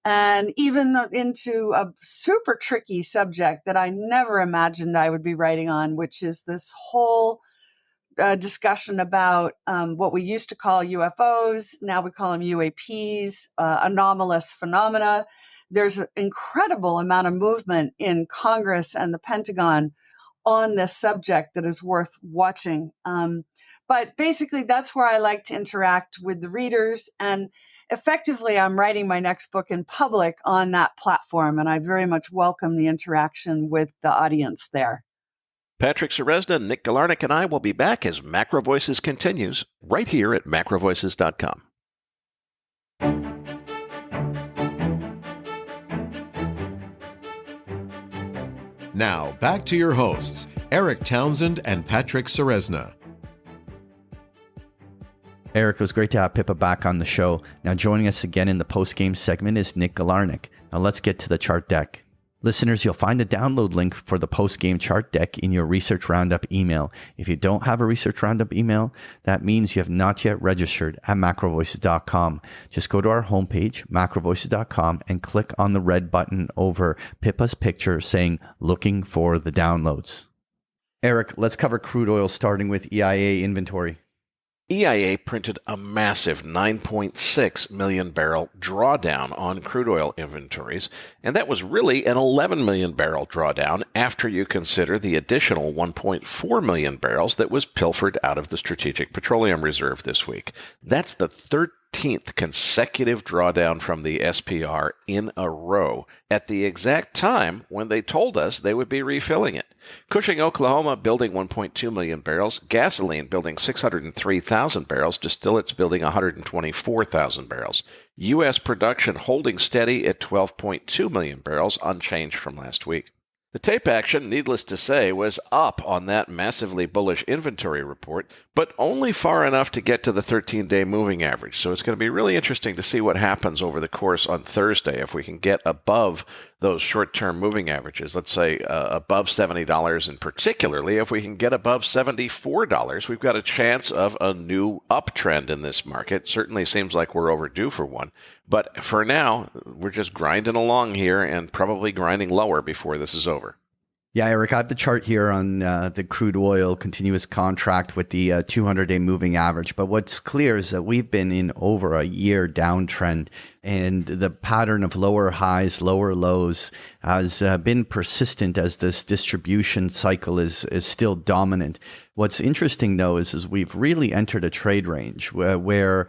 S4: And even into a super tricky subject that I never imagined I would be writing on, which is this whole discussion about what we used to call UFOs. Now we call them UAPs, anomalous phenomena. There's an incredible amount of movement in Congress and the Pentagon on this subject that is worth watching. But basically, that's where I like to interact with the readers. And effectively, I'm writing my next book in public on that platform. And I very much welcome the interaction with the audience there.
S2: Patrick Ceresna, Nick Galarnik, and I will be back as MacroVoices continues right here at macrovoices.com.
S1: Now, back to your hosts, Eric Townsend and Patrick Ceresna.
S3: Eric, it was great to have Pippa back on the show. Now, joining us again in the post-game segment is Nick Galarnik. Now, let's get to the chart deck. Listeners, you'll find the download link for the post-game chart deck in your Research Roundup email. If you don't have a Research Roundup email, that means you have not yet registered at macrovoices.com. Just go to our homepage, macrovoices.com, and click on the red button over Pippa's picture saying, looking for the downloads. Eric, let's cover crude oil starting with EIA inventory.
S2: EIA printed a massive 9.6 million barrel drawdown on crude oil inventories, and that was really an 11 million barrel drawdown after you consider the additional 1.4 million barrels that was pilfered out of the Strategic Petroleum Reserve this week. That's the 13th consecutive drawdown from the SPR in a row at the exact time when they told us they would be refilling it. Cushing, Oklahoma, building 1.2 million barrels, gasoline building 603,000 barrels, distillates building 124,000 barrels. U.S. production holding steady at 12.2 million barrels, unchanged from last week. The tape action, needless to say, was up on that massively bullish inventory report, but only far enough to get to the 13-day moving average. So it's going to be really interesting to see what happens over the course on Thursday if we can get above those short-term moving averages, let's say above $70, and particularly if we can get above $74, we've got a chance of a new uptrend in this market. Certainly seems like we're overdue for one. But for now, we're just grinding along here and probably grinding lower before this is over.
S3: Yeah, Eric, I have the chart here on the crude oil continuous contract with the 200-day moving average. But what's clear is that we've been in over a year downtrend, and the pattern of lower highs, lower lows has been persistent as this distribution cycle is still dominant. What's interesting, though, is we've really entered a trade range where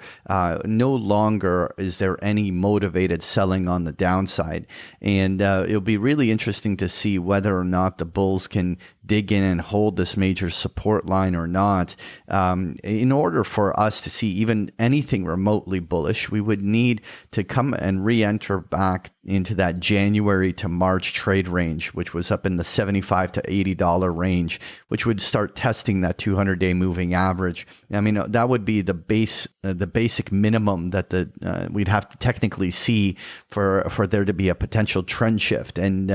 S3: no longer is there any motivated selling on the downside. And it'll be really interesting to see whether or not the bulls can dig in and hold this major support line or not. In order for us to see even anything remotely bullish, we would need to come and re-enter back into that January to March trade range, which was up in the $75 to $80 range, which would start testing that 200-day moving average. I mean, that would be the basic minimum that we'd have to technically see for there to be a potential trend shift. And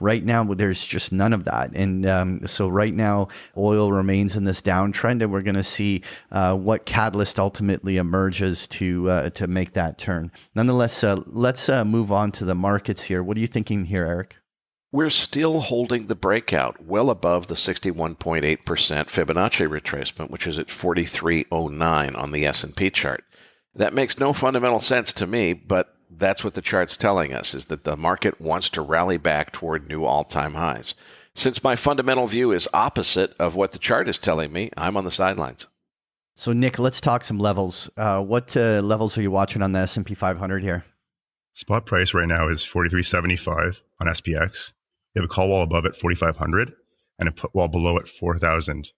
S3: right now, there's just none of that. And so right now, oil remains in this downtrend, and we're going to see what catalyst ultimately emerges to make that turn. Nonetheless, let's move on to the markets here. What are you thinking here, Eric?
S2: We're still holding the breakout well above the 61.8% Fibonacci retracement, which is at 43.09 on the S&P chart. That makes no fundamental sense to me, but that's what the chart's telling us, is that the market wants to rally back toward new all-time highs. Since my fundamental view is opposite of what the chart is telling me, I'm on the sidelines.
S3: So, Nick, let's talk some levels. What levels are you watching on the S&P 500 here?
S5: Spot price right now is 43.75 on SPX. You have a call wall above at 4,500 and a put wall below at 4,000.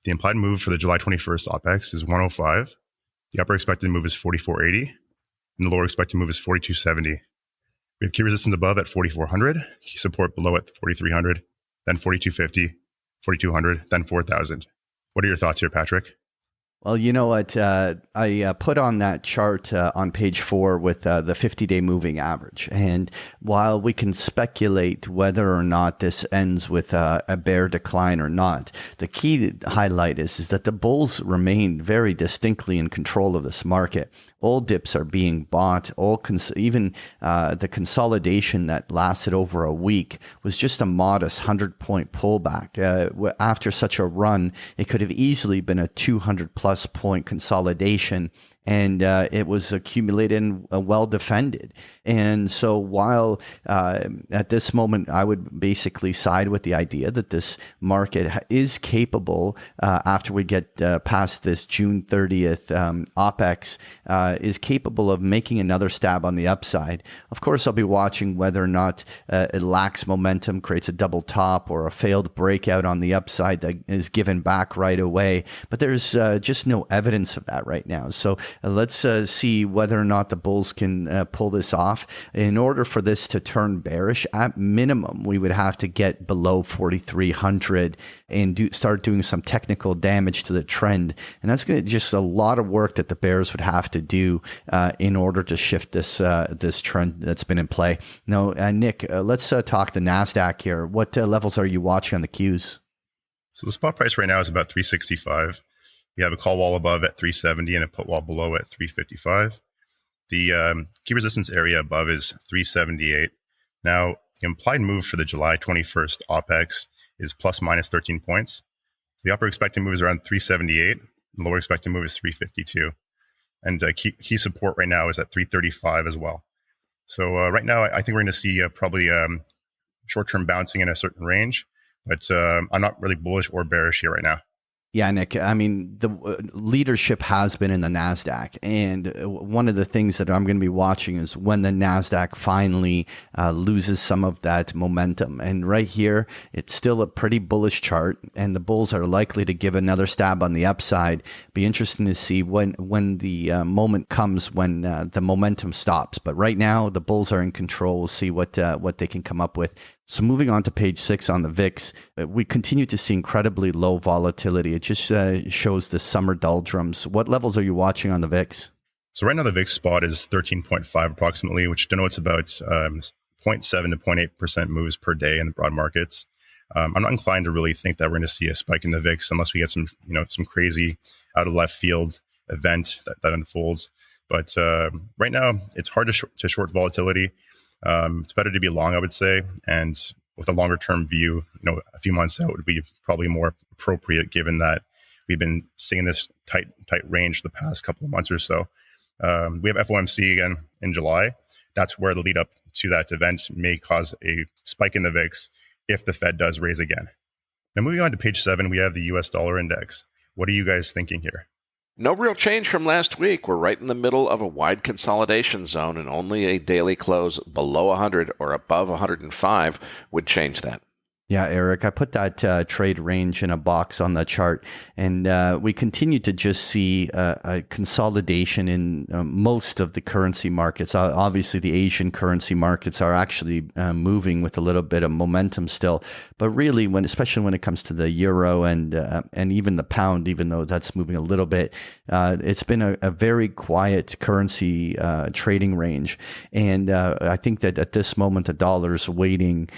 S5: The implied move for the July 21st OPEX is 105. The upper expected move is 44.80, and the lower expected move is 42.70. We have key resistance above at 4,400, key support below at 4,300, then 42.50, 4,200, then 4,000. What are your thoughts here, Patrick?
S3: Well, you know what? I put on that chart on page 4 with the 50-day moving average. And while we can speculate whether or not this ends with a bear decline or not, the key highlight is that the bulls remain very distinctly in control of this market. All dips are being bought. Even the consolidation that lasted over a week was just a modest 100-point pullback. After such a run, it could have easily been a 200-plus point consolidation, and it was accumulated and well defended. And so while at this moment, I would basically side with the idea that this market is capable, after we get past this June 30th OPEX, is capable of making another stab on the upside. Of course, I'll be watching whether or not it lacks momentum, creates a double top, or a failed breakout on the upside that is given back right away. But there's just no evidence of that right now. So let's see whether or not the bulls can pull this off. In order for this to turn bearish, at minimum, we would have to get below 4,300 and start doing some technical damage to the trend. And that's going to just a lot of work that the bears would have to do in order to shift this trend that's been in play. Now, Nick, let's talk the NASDAQ here. What levels are you watching on the Qs?
S5: So the spot price right now is about 365. We have a call wall above at 370 and a put wall below at 355. The key resistance area above is 378. Now, the implied move for the July 21st OPEX is plus minus 13 points. So the upper expected move is around 378. The lower expected move is 352. And key support right now is at 335 as well. So right now, I think we're going to see probably short-term bouncing in a certain range, but I'm not really bullish or bearish here right now.
S3: Yeah, Nick, I mean, the leadership has been in the NASDAQ. And one of the things that I'm going to be watching is when the NASDAQ finally loses some of that momentum. And right here, it's still a pretty bullish chart, and the bulls are likely to give another stab on the upside. Be interesting to see when the moment comes when the momentum stops. But right now, the bulls are in control. We'll see what they can come up with. So moving on to page 6 on the VIX, we continue to see incredibly low volatility. It just shows the summer doldrums. What levels are you watching on the VIX?
S5: So right now the VIX spot is 13.5 approximately, which denotes about 0.7 to 0.8% moves per day in the broad markets. I'm not inclined to really think that we're going to see a spike in the VIX unless we get some crazy out of left field event that unfolds. But right now it's hard to short volatility. It's better to be long, I would say, and with a longer term view, a few months out would be probably more appropriate, given that we've been seeing this tight range the past couple of months or so. We have FOMC again in July. That's where the lead up to that event may cause a spike in the VIX if the Fed does raise again. Now, moving on to page 7, we have the US dollar index. What are you guys thinking here?
S2: No real change from last week. We're right in the middle of a wide consolidation zone, and only a daily close below 100 or above 105 would change that.
S3: Yeah, Eric, I put that trade range in a box on the chart, and we continue to just see a consolidation in most of the currency markets. Obviously, the Asian currency markets are actually moving with a little bit of momentum still, but really, especially when it comes to the euro and even the pound, even though that's moving a little bit, it's been a very quiet currency trading range, and I think that at this moment, the dollar is waiting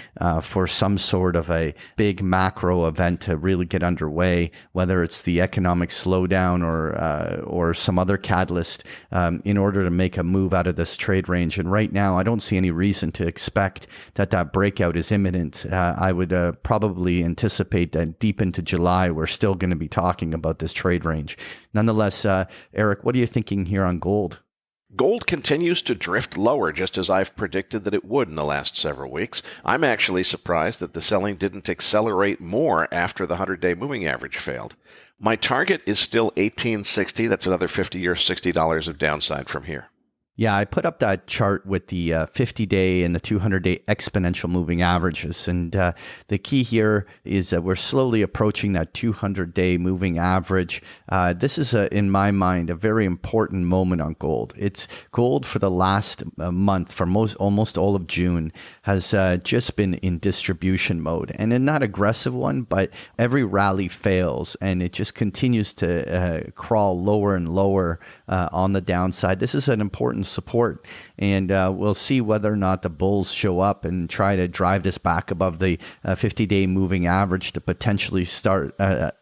S3: for some sort of a big macro event to really get underway, whether it's the economic slowdown or some other catalyst, in order to make a move out of this trade range. And right now, I don't see any reason to expect that breakout is imminent. I would probably anticipate that deep into July, we're still going to be talking about this trade range. Nonetheless, Eric, what are you thinking here on gold?
S2: Gold continues to drift lower, just as I've predicted that it would in the last several weeks. I'm actually surprised that the selling didn't accelerate more after the 100-day moving average failed. My target is still $18.60. That's another $50 or $60 of downside from here.
S3: Yeah, I put up that chart with the 50-day and the 200-day exponential moving averages. And the key here is that we're slowly approaching that 200-day moving average. This is, in my mind, a very important moment on gold. It's gold for the last month, for almost all of June, has just been in distribution mode. And in not aggressive one, but every rally fails, and it just continues to crawl lower and lower on the downside. This is an important support, and we'll see whether or not the bulls show up and try to drive this back above the 50-day moving average to potentially start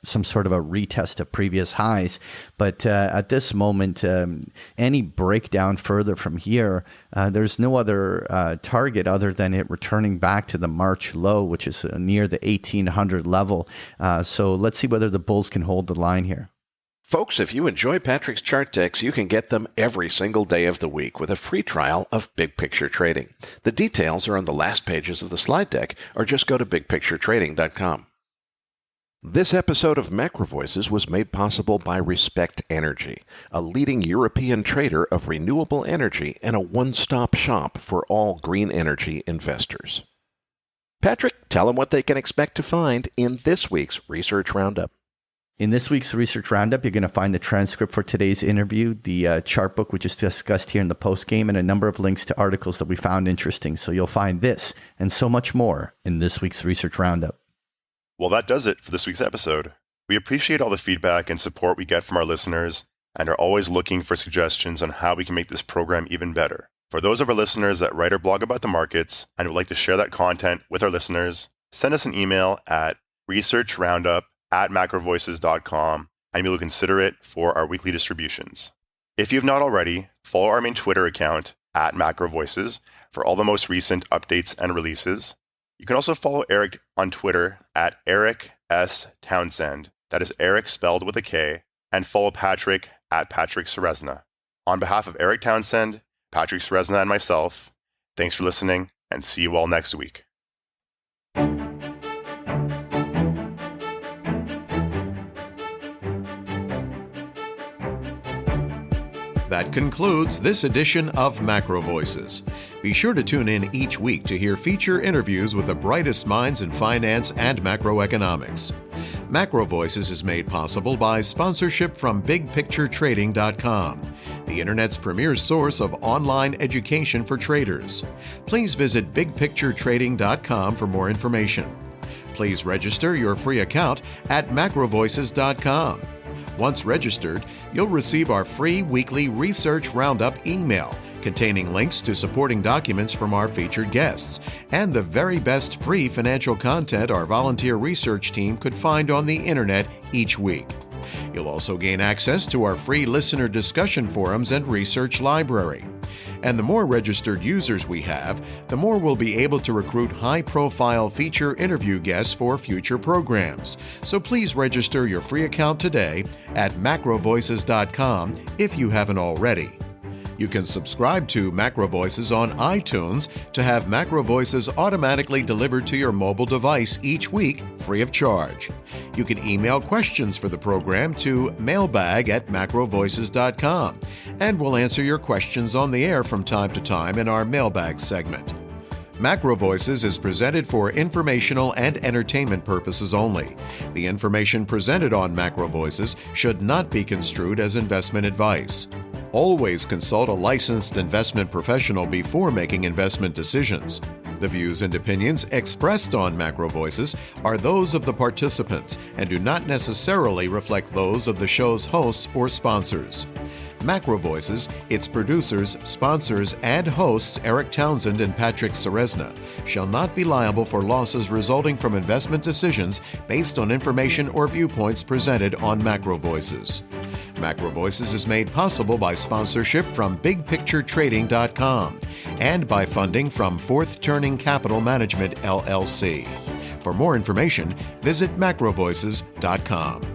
S3: some sort of a retest of previous highs. But at this moment, any breakdown further from here, there's no other target other than it returning back to the March low, which is near the 1800 level. So let's see whether the bulls can hold the line here.
S2: Folks, if you enjoy Patrick's chart decks, you can get them every single day of the week with a free trial of Big Picture Trading. The details are on the last pages of the slide deck, or just go to bigpicturetrading.com. This episode of MacroVoices was made possible by Respect Energy, a leading European trader of renewable energy and a one-stop shop for all green energy investors. Patrick, tell them what they can expect to find in this week's Research Roundup.
S3: In this week's Research Roundup, you're going to find the transcript for today's interview, the chart book we just discussed here in the postgame, and a number of links to articles that we found interesting. So you'll find this and so much more in this week's Research Roundup.
S5: Well, that does it for this week's episode. We appreciate all the feedback and support we get from our listeners and are always looking for suggestions on how we can make this program even better. For those of our listeners that write or blog about the markets and would like to share that content with our listeners, send us an email at researchroundup@macrovoices.com, and we will consider it for our weekly distributions. If you have not already, follow our main Twitter account @MacroVoices for all the most recent updates and releases. You can also follow Eric on Twitter @EricSTownsend. That is Eric spelled with a K, and follow Patrick @PatrickSeresna. On behalf of Eric Townsend, Patrick Seresna, and myself, thanks for listening, and see you all next week.
S1: That concludes this edition of MacroVoices. Be sure to tune in each week to hear feature interviews with the brightest minds in finance and macroeconomics. MacroVoices is made possible by sponsorship from BigPictureTrading.com, the Internet's premier source of online education for traders. Please visit BigPictureTrading.com for more information. Please register your free account at MacroVoices.com. Once registered, you'll receive our free weekly Research Roundup email containing links to supporting documents from our featured guests and the very best free financial content our volunteer research team could find on the internet each week. You'll also gain access to our free listener discussion forums and research library. And the more registered users we have, the more we'll be able to recruit high-profile feature interview guests for future programs. So please register your free account today at MacroVoices.com if you haven't already. You can subscribe to MacroVoices on iTunes to have MacroVoices automatically delivered to your mobile device each week, free of charge. You can email questions for the program to mailbag@macrovoices.com, and we'll answer your questions on the air from time to time in our mailbag segment. MacroVoices is presented for informational and entertainment purposes only. The information presented on MacroVoices should not be construed as investment advice. Always consult a licensed investment professional before making investment decisions. The views and opinions expressed on MacroVoices are those of the participants and do not necessarily reflect those of the show's hosts or sponsors. MacroVoices, its producers, sponsors, and hosts Eric Townsend and Patrick Ceresna shall not be liable for losses resulting from investment decisions based on information or viewpoints presented on MacroVoices. MacroVoices is made possible by sponsorship from BigPictureTrading.com and by funding from Fourth Turning Capital Management, LLC. For more information, visit MacroVoices.com.